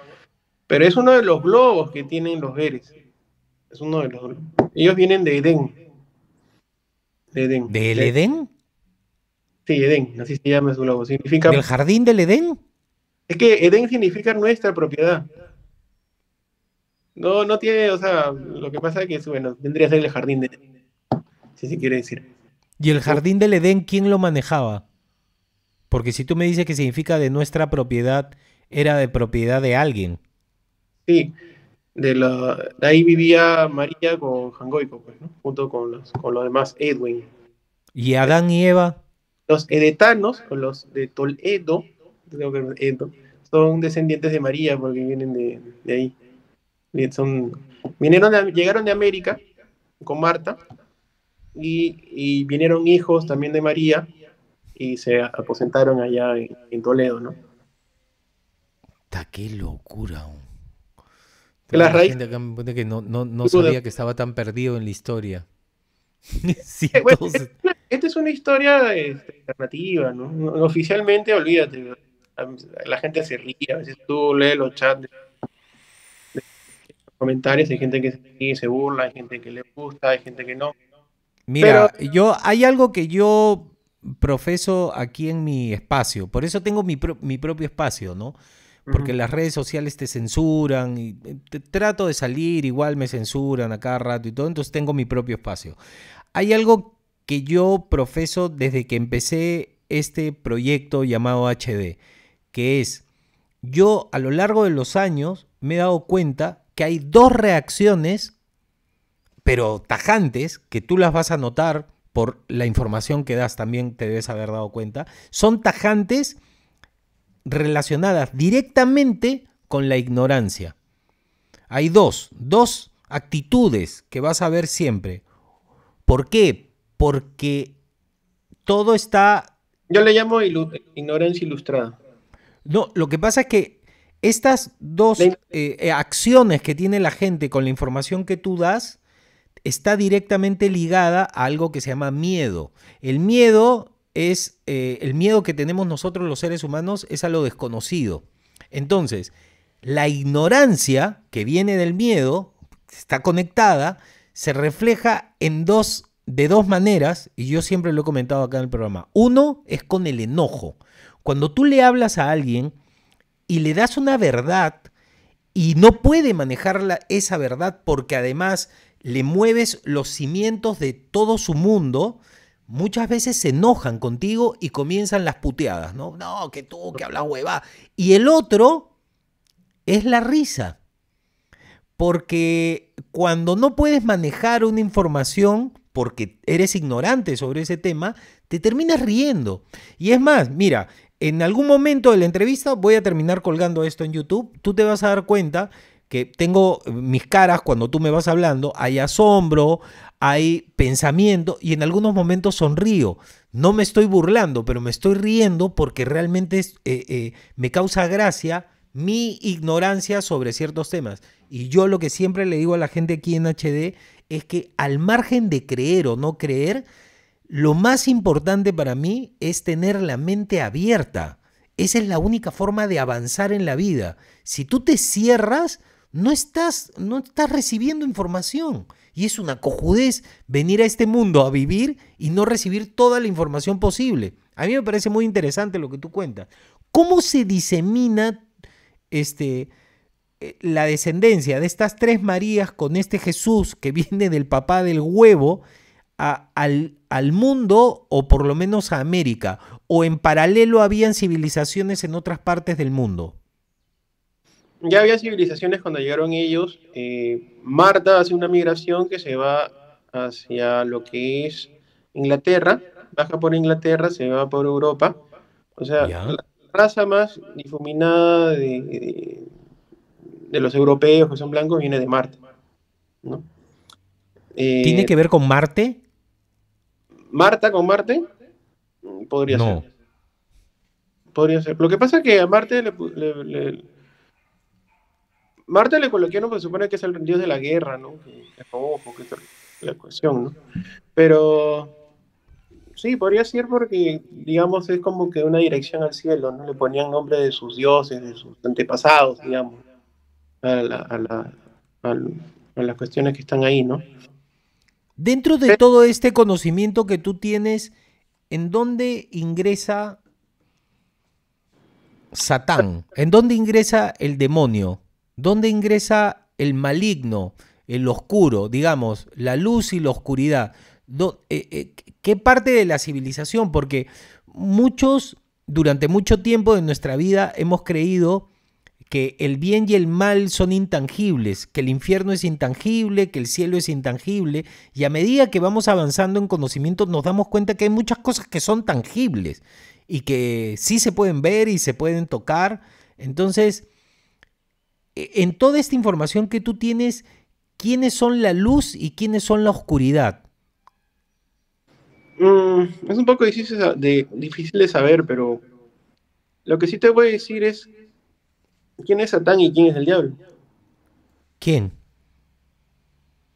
pero es uno de los globos que tienen los Eres. Es uno de los globos. Ellos vienen de Edén, de Edén. ¿del Edén? Sí, Edén, así se llama su globo. Significa, ¿Del jardín del Edén? es que Edén significa nuestra propiedad. No, no tiene, o sea, lo que pasa es que, bueno, vendría a ser el jardín de Edén, si se quiere decir. ¿Y el jardín del Edén quién lo manejaba? Porque si tú me dices que significa de nuestra propiedad, era de propiedad de alguien. Sí, de ahí vivía María con Jangoico, pues, ¿no? Junto con los demás Edwin. ¿Y Adán y Eva? Los edetanos, o los de Toledo, creo que Edo, son descendientes de María porque vienen de ahí. Son, llegaron de América con Marta y vinieron hijos también de María y se aposentaron allá en Toledo, ¿no? ¡Ta, qué locura! Que Toda las la raíces, gente acá me pone que no sabía que estaba tan perdido en la historia. Sí, bueno, entonces... esta es una historia alternativa, ¿no? Oficialmente, olvídate, la gente se ríe, a veces tú lees los chats, los comentarios, hay gente que se ríe, se burla, hay gente que le gusta, hay gente que no, pero Mira, hay algo que yo profeso aquí en mi espacio, por eso tengo mi propio espacio, ¿no? Porque ujú, las redes sociales te censuran y trato de salir, igual me censuran a cada rato y todo, entonces tengo mi propio espacio. Hay algo que yo profeso desde que empecé este proyecto llamado HD, que es, yo a lo largo de los años me he dado cuenta que hay dos reacciones pero tajantes, que tú las vas a notar por la información que das, también te debes haber dado cuenta, son tajantes relacionadas directamente con la ignorancia. Hay dos actitudes que vas a ver siempre. ¿Por qué? Porque todo está... yo le llamo ignorancia ilustrada. No, lo que pasa es que estas dos La acciones que tiene la gente con la información que tú das está directamente ligada a algo que se llama miedo. El miedo es el miedo que tenemos nosotros los seres humanos es a lo desconocido. Entonces, la ignorancia que viene del miedo está conectada, se refleja de dos maneras, y yo siempre lo he comentado acá en el programa. Uno es con el enojo. Cuando tú le hablas a alguien y le das una verdad y no puede manejar esa verdad porque además le mueves los cimientos de todo su mundo, muchas veces se enojan contigo y comienzan las puteadas, ¿no? No, que tú, que hablas hueva. Y el otro es la risa. Porque cuando no puedes manejar una información porque eres ignorante sobre ese tema, te terminas riendo. Y es más, mira, en algún momento de la entrevista voy a terminar colgando esto en YouTube, tú te vas a dar cuenta que tengo mis caras cuando tú me vas hablando, hay asombro, hay pensamiento y en algunos momentos sonrío. No me estoy burlando, pero me estoy riendo porque realmente me causa gracia mi ignorancia sobre ciertos temas. Y yo lo que siempre le digo a la gente aquí en HD es que al margen de creer o no creer, lo más importante para mí es tener la mente abierta. Esa es la única forma de avanzar en la vida. Si tú te cierras, no estás recibiendo información. Y es una cojudez venir a este mundo a vivir y no recibir toda la información posible. A mí me parece muy interesante lo que tú cuentas. ¿Cómo se disemina la descendencia de estas tres Marías con este Jesús que viene del papá del huevo al mundo o por lo menos a América? ¿O en paralelo habían civilizaciones en otras partes del mundo? Ya había civilizaciones cuando llegaron ellos. Marta hace una migración que se va hacia lo que es Inglaterra, baja por Inglaterra, se va por Europa. O sea, ¿Ya? la raza más difuminada de los europeos que son blancos viene de Marte, ¿no? ¿Tiene que ver con Marte? Marta con Marte, podría ser. No. Podría ser. Lo que pasa es que a Marte Marte le colocaron, pues se supone que es el dios de la guerra, ¿no? Que es rojo, que es la cuestión, ¿no? Pero sí, podría ser porque, digamos, es como que una dirección al cielo, ¿no? Le ponían nombre de sus dioses, de sus antepasados, digamos, a, la- a, la- al- a las cuestiones que están ahí, ¿no? Dentro de todo este conocimiento que tú tienes, ¿en dónde ingresa Satán? ¿En dónde ingresa el demonio? ¿Dónde ingresa el maligno, el oscuro, digamos, la luz y la oscuridad? ¿Qué parte de la civilización? Porque muchos, durante mucho tiempo de nuestra vida, hemos creído que el bien y el mal son intangibles, que el infierno es intangible, que el cielo es intangible, y a medida que vamos avanzando en conocimiento nos damos cuenta que hay muchas cosas que son tangibles y que sí se pueden ver y se pueden tocar. Entonces, en toda esta información que tú tienes, ¿quiénes son la luz y quiénes son la oscuridad? Es un poco difícil de saber, pero lo que sí te voy a decir es quién es Satán y quién es el diablo. ¿Quién?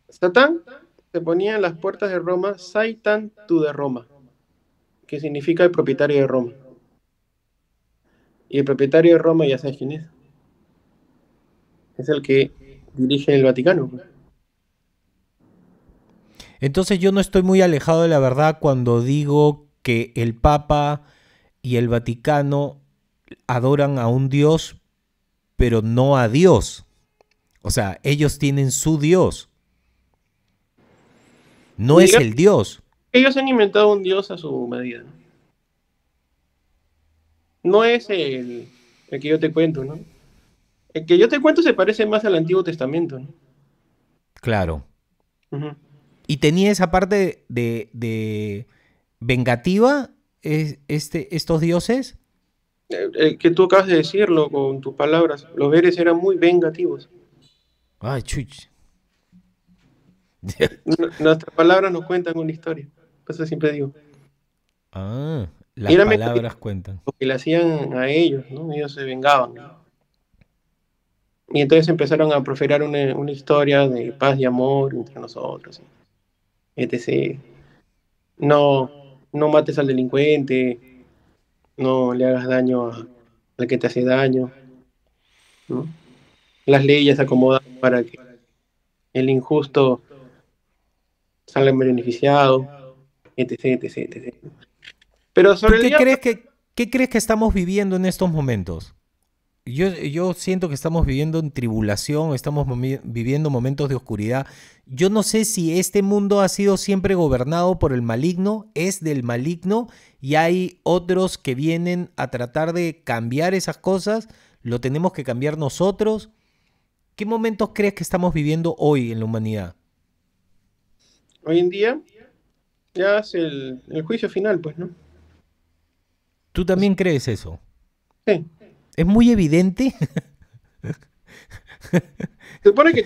Satán se ponía en las puertas de Roma, Satan tu de Roma, que significa el propietario de Roma. Y el propietario de Roma, ya sabes quién es. Es el que dirige el Vaticano, pues. Entonces yo no estoy muy alejado de la verdad cuando digo que el Papa y el Vaticano adoran a un Dios, pero no a Dios. O sea, ellos tienen su Dios, no es Digamos el Dios. que ellos han inventado un dios a su medida, ¿no? No es el que yo te cuento, ¿no? El que yo te cuento se parece más al Antiguo Testamento, ¿no? Claro. Ujú. Y tenía esa parte de vengativa, estos dioses. Que tú acabas de decirlo con tus palabras, los Veres eran muy vengativos. Ay, chuch. Nuestras palabras nos cuentan una historia. Por eso siempre digo. Ah, Y las eran vengativos palabras cuentan. porque le hacían a ellos, ¿no? Ellos se vengaban, ¿no? Y entonces empezaron a proferir una historia de paz y amor entre nosotros, etc. No, no mates al delincuente, no le hagas daño al que te hace daño, ¿no? Las leyes se acomodan para que el injusto salga beneficiado, etc, etc, etc. Pero ¿Tú sobre el diablo, qué crees que estamos viviendo en estos momentos? Yo siento que estamos viviendo en tribulación, estamos viviendo momentos de oscuridad. Yo no sé si este mundo ha sido siempre gobernado por el maligno, es del maligno y hay otros que vienen a tratar de cambiar esas cosas. Lo tenemos que cambiar nosotros. ¿Qué momentos crees que estamos viviendo hoy en la humanidad? Hoy en día ya es el juicio final, pues, ¿no? ¿Tú también crees eso? Sí. Es muy evidente. Se supone que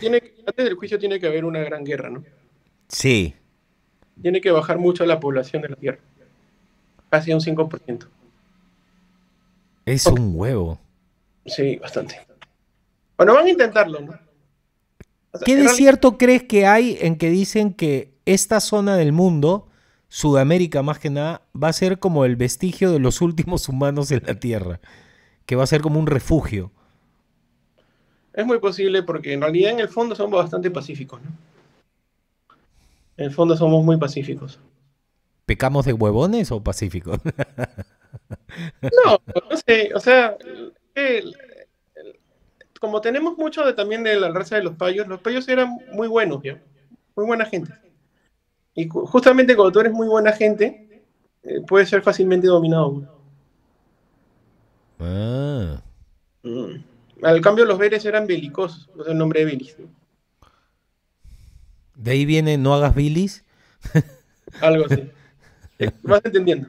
antes del juicio tiene que haber una gran guerra, ¿no? Sí, Tiene que bajar mucho la población de la Tierra, casi un 5%. es Ok, un huevo. sí, bastante. Bueno, van a intentarlo, ¿no? O sea, ¿Qué en de realidad cierto crees que hay en que dicen que esta zona del mundo, Sudamérica más que nada, va a ser como el vestigio de los últimos humanos en la Tierra? Que va a ser como un refugio. es muy posible porque en realidad en el fondo somos bastante pacíficos, ¿no? En el fondo somos muy pacíficos. ¿Pecamos de huevones o pacíficos? No, no sé, o sea, el- como tenemos mucho también de la raza de los payos eran muy buenos, ¿ya? Muy buena gente. Y justamente cuando tú eres muy buena gente, puedes ser fácilmente dominado. Ah. Mm. Al cambio, los Beres eran belicosos, o sea, el nombre de Belis, ¿no? De ahí viene no hagas bilis. Algo así. Vas entendiendo.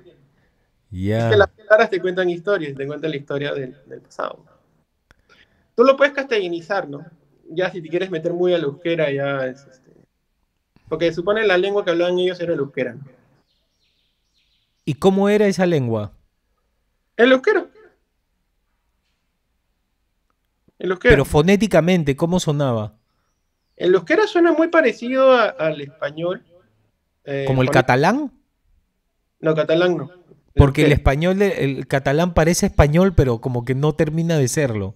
Es que las Ya. caras te cuentan historias, te cuentan la historia del pasado. Tú lo puedes castellanizar, ¿no? Ya si te quieres meter muy al euskera, ya es porque se supone la lengua que hablaban ellos era el euskera, ¿no? ¿Y cómo era esa lengua? El euskera, el Pero euskera. fonéticamente, ¿cómo sonaba? El euskera suena muy parecido al español. ¿Como el catalán? No, catalán no. El Porque el euskera. español, el catalán parece español, pero como que no termina de serlo.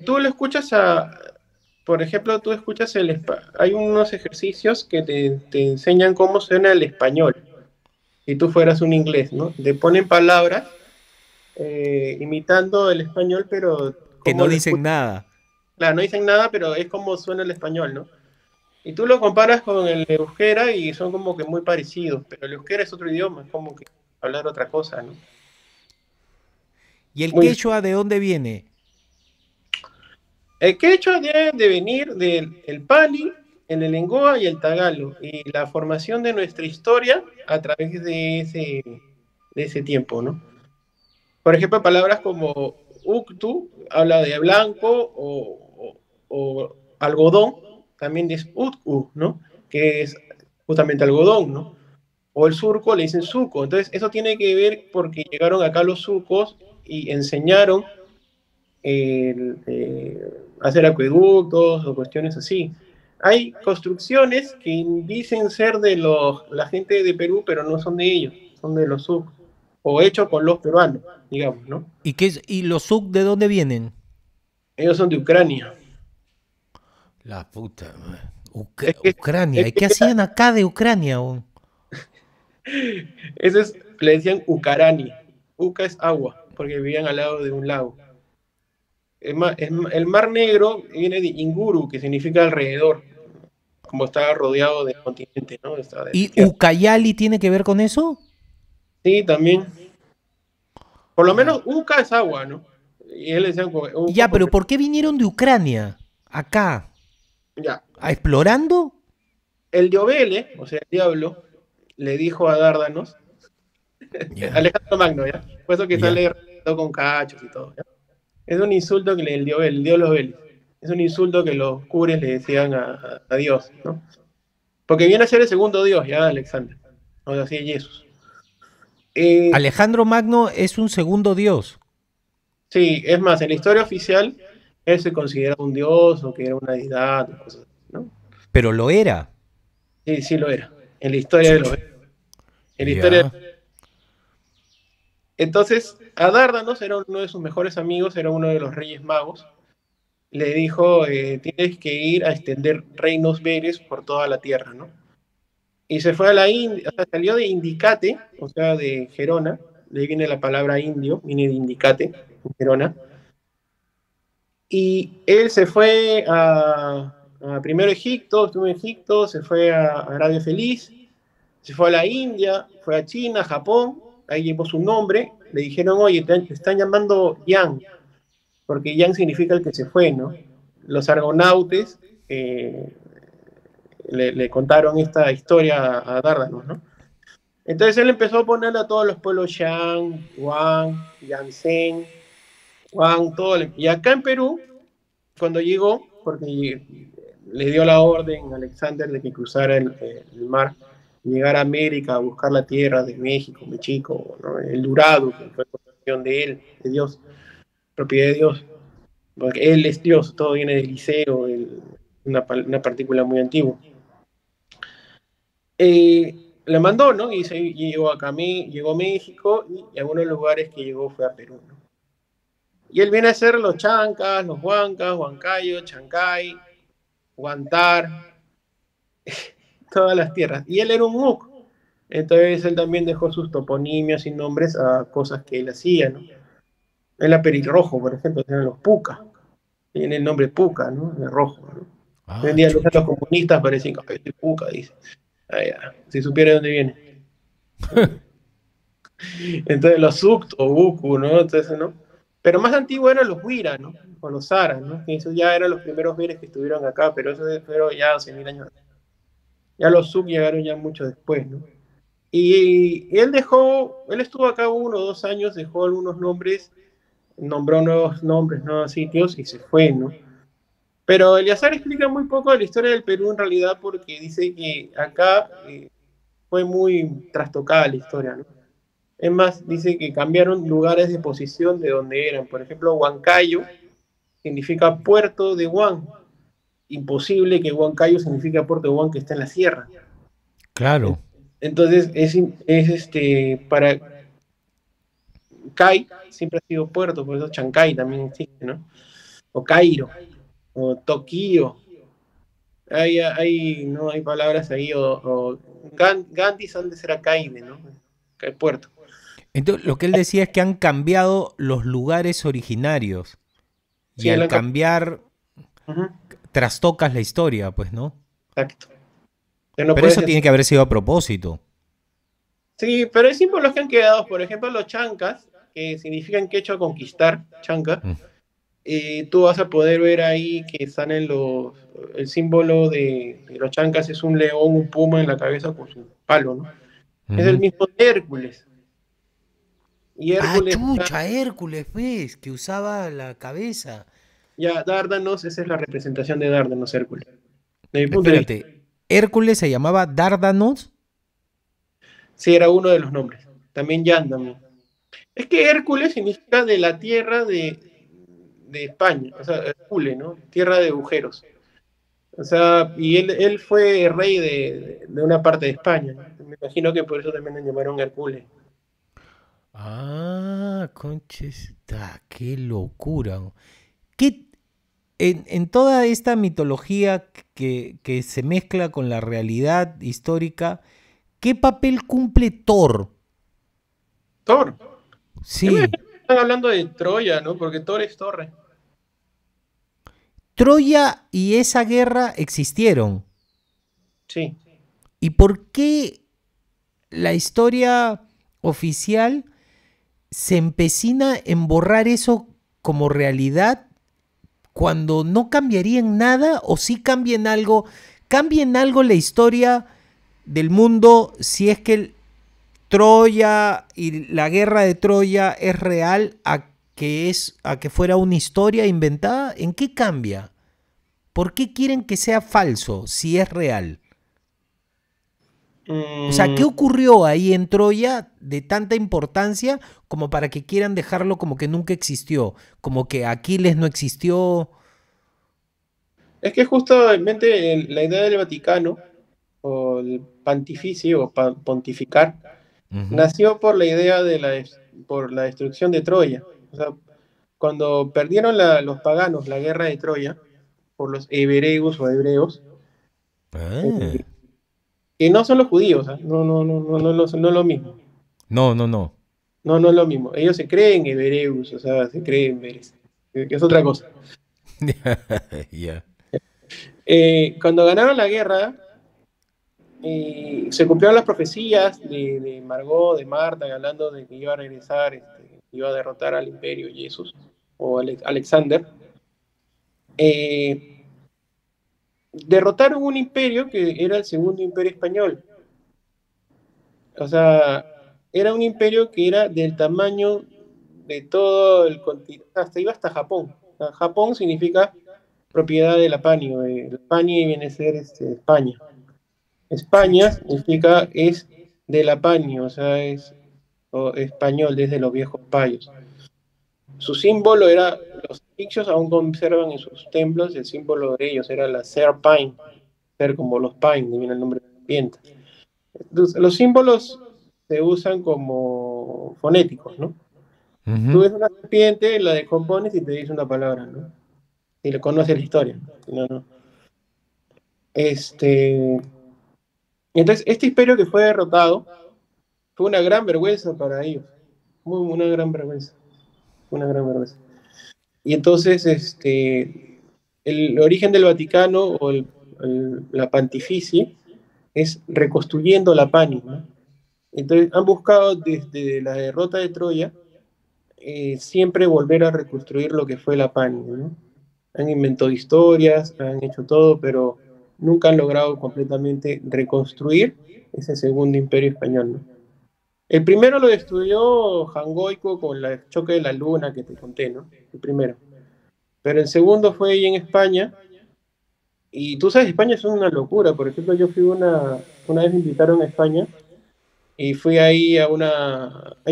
Tú lo escuchas por ejemplo, tú escuchas hay unos ejercicios que te enseñan cómo suena el español, si tú fueras un inglés, ¿no? Te ponen palabras imitando el español, pero Que cómo no lo dicen escuchas. nada. Claro, no dicen nada, pero es como suena el español, ¿no? Y tú lo comparas con el euskera y son como que muy parecidos, pero el euskera es otro idioma, es como que hablar otra cosa, ¿no? ¿Y el Muy quechua de dónde viene? El quechua debe de venir del el pali, el lengoa y el tagalo, y la formación de nuestra historia a través de ese tiempo, ¿no? Por ejemplo, palabras como uctu, habla de blanco, o algodón, también es utku, ¿no? Que es justamente algodón, ¿no? O el surco le dicen suco. Entonces, eso tiene que ver porque llegaron acá los sucos y enseñaron hacer acueductos o cuestiones así. Hay construcciones que dicen ser de la gente de Perú, pero no son de ellos, son de los sub, o hechos con los peruanos, digamos, ¿no? ¿Y los suk de dónde vienen? Ellos son de Ucrania. La puta. Es que, Ucrania. es ¿Y que qué hacían acá de Ucrania? ese le decían Ucarani. Uca es agua, porque vivían al lado de un lago. El Mar Negro viene de Inguru, que significa alrededor, como estaba rodeado del continente, ¿no? Estaba de ¿Y tierra. Ucayali tiene que ver con eso? Sí, también. Por lo Ya. menos Uca es agua, ¿no? Y él decía Uca Ya, pero porque, ¿por qué vinieron de Ucrania? Acá. ya, ¿A explorando? el Diobele, o sea, el diablo, le dijo a Dárdanos, Ya, Alejandro Magno, ¿ya? Por eso que ya. sale con cachos y todo, ¿ya? Es un insulto que el Diobel, el dios de los Belis, es un insulto que los cures le decían a Dios, ¿no? Porque viene a ser el segundo dios, ya, Alexander, o sea, sí, Jesús. Eh, Alejandro Magno es un segundo dios, sí, es más, en la historia oficial, él se considera un dios o que era una deidad, o cosas así, ¿no? pero lo era. Sí, sí lo era, en la historia de los Chucha. en la historia. Ya. Entonces, a Dárdanos era uno de sus mejores amigos, era uno de los reyes magos. Le dijo, tienes que ir a extender reinos veres por toda la tierra, ¿no? Y se fue a la India, o sea, salió de Indicate, o sea, de Gerona, de ahí viene la palabra indio, viene de Indicate, Gerona. Y él se fue a primero Egipto, estuvo en Egipto, se fue a Arabia Feliz, se fue a la India, fue a China, Japón, ahí llevó su nombre, le dijeron, oye, te están llamando Yang, porque Yang significa el que se fue, ¿no? los argonautes eh, le contaron esta historia a Dárdanos, ¿no? Entonces él empezó a ponerle a todos los pueblos Shan, Wang, Yansen, Wang, todo. Y acá en Perú, cuando llegó, porque le dio la orden a Alexander de que cruzara el mar, llegar a América a buscar la tierra de México, Mexico, ¿no? El Dorado, que fue posesión de él, de Dios, propiedad de Dios, porque él es Dios, todo viene del Liceo, una partícula muy antigua. Le mandó, ¿no? Y llegó acá, llegó a México y a algunos lugares que llegó fue a Perú, ¿no? Y él viene a hacer los chancas, los huancas, huancayo, chancay, guantar, todas las tierras. Y él era un Uc. Entonces él también dejó sus toponimios y nombres a cosas que él hacía, ¿no? El apelirrojo, por ejemplo, eran los Puca. Tiene el nombre Puca, ¿no? El rojo, ¿no? Hoy en Ah, día los chucho. comunistas parecen que es Puca, dice. Ah, ya. Si supiera de dónde viene. Entonces los Suct o Uku, ¿no? Entonces, ¿no? Pero más antiguo eran los Huira, ¿no? O los Zara, ¿no? Que esos ya eran los primeros bienes que estuvieron acá, pero eso fueron ya 11.000 años. Ya los Sub llegaron ya mucho después, ¿no? Y él estuvo acá 1 o 2 años, dejó algunos nombres, nombró nuevos nombres, nuevos sitios y se fue, ¿no? Pero Eliazar explica muy poco de la historia del Perú en realidad porque dice que acá fue muy trastocada la historia, ¿no? Es más, dice que cambiaron lugares de posición de donde eran. Por ejemplo, Huancayo significa puerto de Huan. Imposible que Huancayo signifique puerto de Huan que está en la sierra. Claro. Entonces, para Cai siempre ha sido puerto, por eso Chancay también existe, ¿no? O Cairo, o Tokio. No hay palabras ahí, o Gandhi han de ser Acaide, ¿no? El puerto. Entonces, lo que él decía es que han cambiado los lugares originarios y Sí, el al Anca. cambiar Ujú, trastocas la historia, pues, ¿no? exacto. Que no Pero puedes eso decir. tiene que haber sido a propósito. Sí, pero hay símbolos que han quedado, por ejemplo, los chancas, que significan quechua conquistar, chanca. Mm. Tú vas a poder ver ahí que salen el símbolo de los chancas es un león, un puma en la cabeza con su palo, ¿no? Es el Ujú. mismo de Hércules. Y Ah, Hércules, chucha, Hércules, ¿ves? Que usaba la cabeza. ya, Dárdanos, esa es la representación de Dárdanos, Hércules. De mi punto de vista, Espérate, Hércules se llamaba Dárdanos. sí era uno de los nombres. También Yandam. Es que Hércules significa de la tierra de España, o sea, Hércules, ¿no? Tierra de agujeros. O sea, y él fue rey de una parte de España, ¿no? Me imagino que por eso también le llamaron Hércules. Ah, conchesta, qué locura. ¿Qué, en toda esta mitología que se mezcla con la realidad histórica, ¿qué papel cumple Thor? Thor. Yo me Sí, imagino que están hablando de Troya, ¿no? Porque Thor es torre. Troya y esa guerra existieron. Sí. ¿Y por qué la historia oficial se empecina en borrar eso como realidad cuando no cambiaría en nada o sí cambia en algo la historia del mundo si es que Troya y la guerra de Troya es real a que fuera una historia inventada? ¿En qué cambia? ¿Por qué quieren que sea falso si es real? O sea, Mm, ¿qué ocurrió ahí en Troya de tanta importancia como para que quieran dejarlo como que nunca existió? Como que Aquiles no existió. es que justamente la idea del Vaticano, o el pontificio, o pontificar, Ujú. nació por la idea por la destrucción de Troya. O sea, cuando perdieron los paganos la guerra de Troya, por los hebreos o hebreos, eh, Ah. que no son los judíos, ¿ah? No, no, no, no, no, no es lo mismo. No, no, no. No, no es lo mismo. Ellos se creen hebreos, o sea, se creen veres, que es otra cosa. Ya. Cuando ganaron la guerra, se cumplieron las profecías de Margot, de Marta, hablando de que iba a regresar, iba a derrotar al imperio Jesús o Alexander. eh, derrotaron un imperio que era el segundo imperio español. O sea, era un imperio que era del tamaño de todo el continente, hasta iba hasta Japón. O sea, Japón significa propiedad de Lapanio. Lapanio viene a ser España. España Chucha. significa es de Lapanio, o sea, es español desde los viejos payos. Su símbolo era, los egipcios aún conservan en sus templos, el símbolo de ellos era la serpine, ser como los pine, viene el nombre de la serpiente. Entonces, los símbolos se usan como fonéticos, ¿no? Tú Ujú. ves una serpiente, la decompones y te dice una palabra, ¿no? Si le conoces la historia, ¿no? Si no, no. Este, entonces, este imperio que fue derrotado fue una gran vergüenza para ellos, una gran vergüenza, una gran vergüenza. Y entonces, el origen del Vaticano o la Pontificia es reconstruyendo la Pani, ¿no? Entonces, han buscado desde la derrota de Troya siempre volver a reconstruir lo que fue la Pani, ¿no? Han inventado historias, han hecho todo, pero nunca han logrado completamente reconstruir ese segundo imperio español, ¿no? El primero lo destruyó Jangoico con el choque de la luna que te conté, ¿no? El primero. Pero el segundo fue ahí en España. Y tú sabes, España es una locura. Por ejemplo, yo fui una vez me invitaron a España y fui ahí hay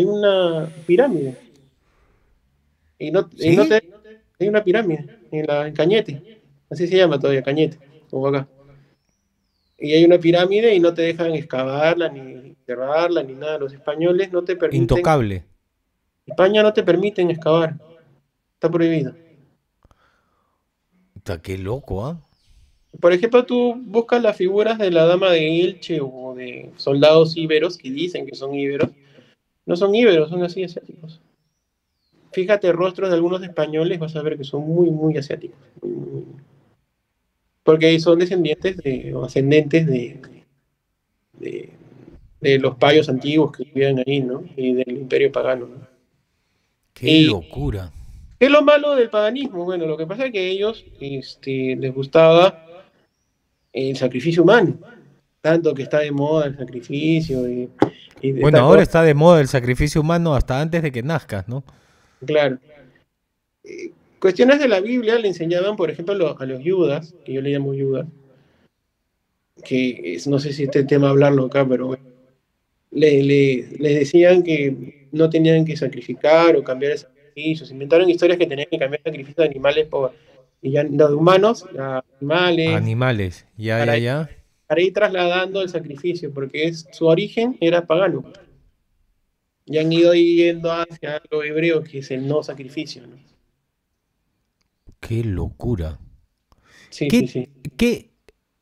una pirámide. Y no ¿Sí? te, hay una pirámide en Cañete. Así se llama todavía, Cañete, como acá. Y hay una pirámide y no te dejan excavarla, ni cerrarla, ni nada. Los españoles no te permiten, Intocable. España no te permiten excavar. Está prohibido. Puta, qué loco, ¿ah? Por ejemplo, tú buscas las figuras de la Dama de Elche o de soldados íberos que dicen que son íberos. No son íberos, son así asiáticos. Fíjate rostros de algunos españoles, vas a ver que son muy, muy asiáticos. Porque son descendientes o ascendentes de, de los payos antiguos que vivían ahí, ¿no? Y del imperio pagano, ¿no? Qué Y locura. ¿qué es lo malo del paganismo? Bueno, lo que pasa es que a ellos les gustaba el sacrificio humano, tanto que está de moda el sacrificio y Bueno, está ahora todo, está de moda el sacrificio humano hasta antes de que nazcas, ¿no? claro. Cuestiones de la Biblia le enseñaban, por ejemplo, a los Judas, que yo le llamo Judas, no sé si este tema hablarlo acá, pero bueno, les decían que no tenían que sacrificar o cambiar el sacrificio. Se inventaron historias que tenían que cambiar el sacrificio de animales y ya no de humanos a animales, Animales. Ya, ya, para, ya. para ir trasladando el sacrificio, porque su origen era pagano. Y han ido yendo hacia lo hebreo, que es el no sacrificio, ¿no? Qué locura. Sí, sí, ¿Qué, sí. qué,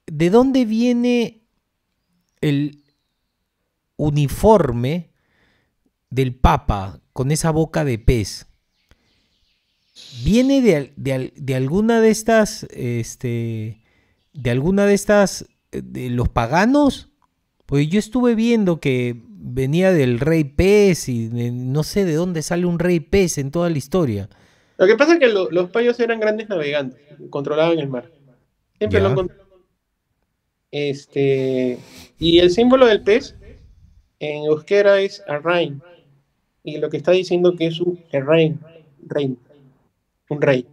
de dónde viene el uniforme del Papa con esa boca de pez? ¿Viene de alguna de estas, de alguna de estas, de los paganos? Pues yo estuve viendo que venía del rey pez y no sé de dónde sale un rey pez en toda la historia. Lo que pasa es que los payos eran grandes navegantes, controlaban el mar. Siempre lo han Ya. controlado. Y el símbolo del pez en euskera es Arrain. Y lo que está diciendo que es un rein, un rey.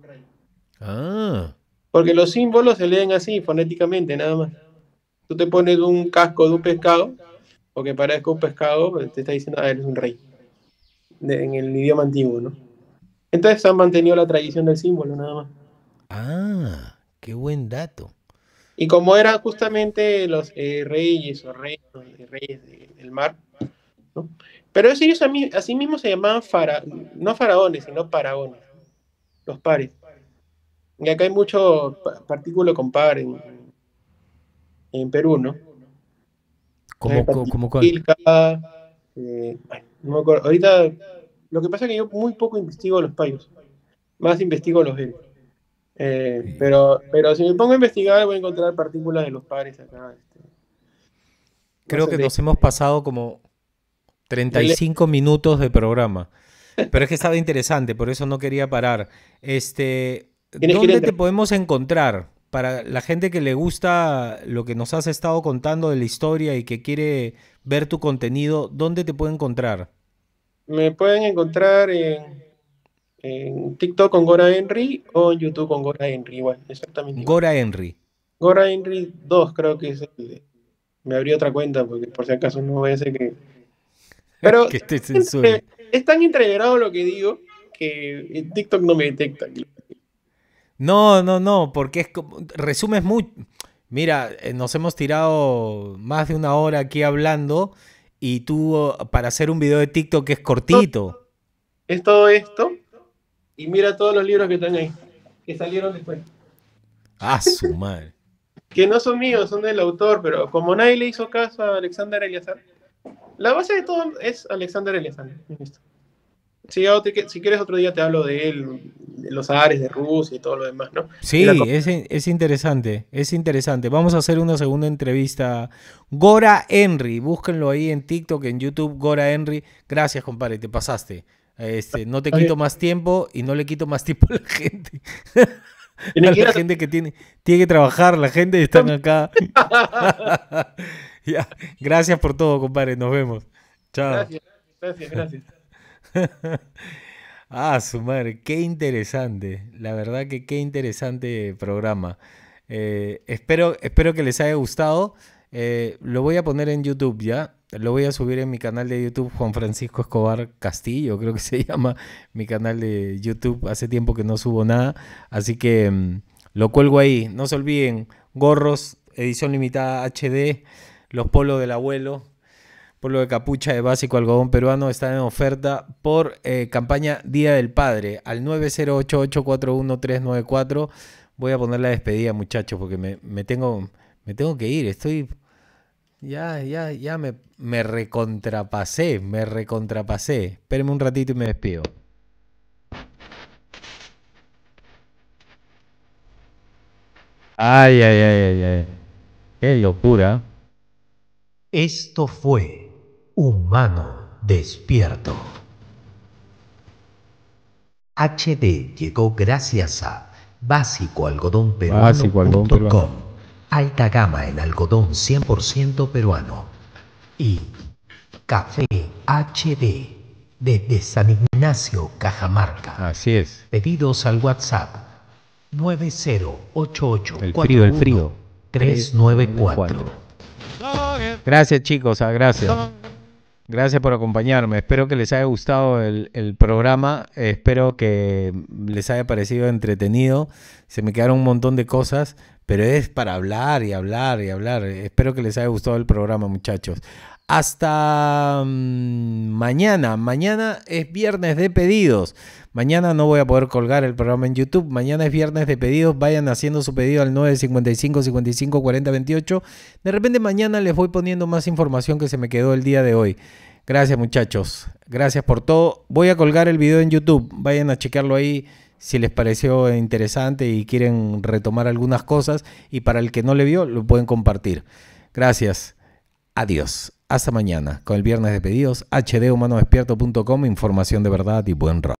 Ah, Porque los símbolos se leen así, fonéticamente, nada más. Tú te pones un casco de un pescado, o que parezca un pescado, pues te está diciendo, eres un rey, en el idioma antiguo, ¿no? Entonces han mantenido la tradición del símbolo, nada más. qué buen dato. Y como eran justamente los reyes o reinos, reyes del mar, ¿no? Pero ellos así mismo se llamaban no faraones, sino paraones, los pares. Y acá hay mucho partículo con par en Perú, ¿no? Como cuál? Patilca, bueno, no me acuerdo. Ahorita, lo que pasa es que yo muy poco investigo los payos, más investigo los genes. Pero si me pongo a investigar voy a encontrar partículas de los pares acá, más Creo que nos hemos pasado como de lejos. 35 minutos de programa. Pero es que estaba interesante, por eso no quería parar. Tienes que ir ¿Dónde te podemos encontrar? Para la gente que le gusta lo que nos has estado contando de la historia y que quiere ver tu contenido, ¿dónde te puede encontrar? Me pueden encontrar en TikTok con Gora Henry o en YouTube con Gora Henry, igual, exactamente igual. Gora Henry. Gora Henry 2 creo que es me abrí otra cuenta porque por si acaso no voy a ser que... Pero Que te censuren. es tan integrado lo que digo que TikTok no me detecta. No, no, no, porque es como, resumes mucho. Mira, nos hemos tirado más de una hora aquí hablando y tú para hacer un video de TikTok es cortito. Es todo esto y mira todos los libros que están ahí, que salieron después. Ah, su madre. Que no son míos, son del autor, pero como nadie le hizo caso a Alexander Eliazar, la base de todo es Alexander Eliazar. Listo. Si quieres otro día te hablo de él, de los Ares de Rusia y todo lo demás, ¿no? Sí, es interesante, es interesante. Vamos a hacer una segunda entrevista. Gora Henry, búsquenlo ahí en TikTok, en YouTube, Gora Henry. Gracias, compadre, te pasaste. No te quito más tiempo y no le quito más tiempo a la gente. A la gente que tiene que trabajar, la gente que están acá. Ya. Gracias por todo, compadre. Nos vemos. Chao. Gracias. Ah, su madre, qué interesante. La verdad que qué interesante programa. Espero que les haya gustado. Lo voy a poner en YouTube ya. Lo voy a subir en mi canal de YouTube, Juan Francisco Escobar Castillo, creo que se llama mi canal de YouTube. Hace tiempo que no subo nada, así que lo cuelgo ahí. No se olviden, gorros, edición limitada HD, los polos del abuelo, polo de capucha de básico algodón peruano están en oferta por campaña Día del Padre al 9088419394. Voy a poner la despedida, muchachos, porque me tengo que ir. Estoy... Ya me recontrapasé. Espérenme un ratito y me despido. Ay. Qué locura. Esto fue Humano Despierto. HD llegó gracias a básicoalgodonperuano.com. Alta gama en algodón 100% peruano. Y Café HD desde San Ignacio, Cajamarca. Así es. Pedidos al WhatsApp 908841 El frío. 394. Gracias, chicos. Gracias. Gracias por acompañarme. Espero que les haya gustado el programa. Espero que les haya parecido entretenido. Se me quedaron un montón de cosas, pero es para hablar y hablar y hablar. Espero que les haya gustado el programa, muchachos. Hasta mañana. Mañana es viernes de pedidos. Mañana no voy a poder colgar el programa en YouTube. Mañana es viernes de pedidos. Vayan haciendo su pedido al 955 55 40 28. De repente mañana les voy poniendo más información que se me quedó el día de hoy. Gracias, muchachos. Gracias por todo. Voy a colgar el video en YouTube. Vayan a checarlo ahí si les pareció interesante y quieren retomar algunas cosas. Y para el que no le vio, lo pueden compartir. Gracias. Adiós. Hasta mañana con el viernes de pedidos. hdhumanodespierto.com. Información de verdad y buen rato.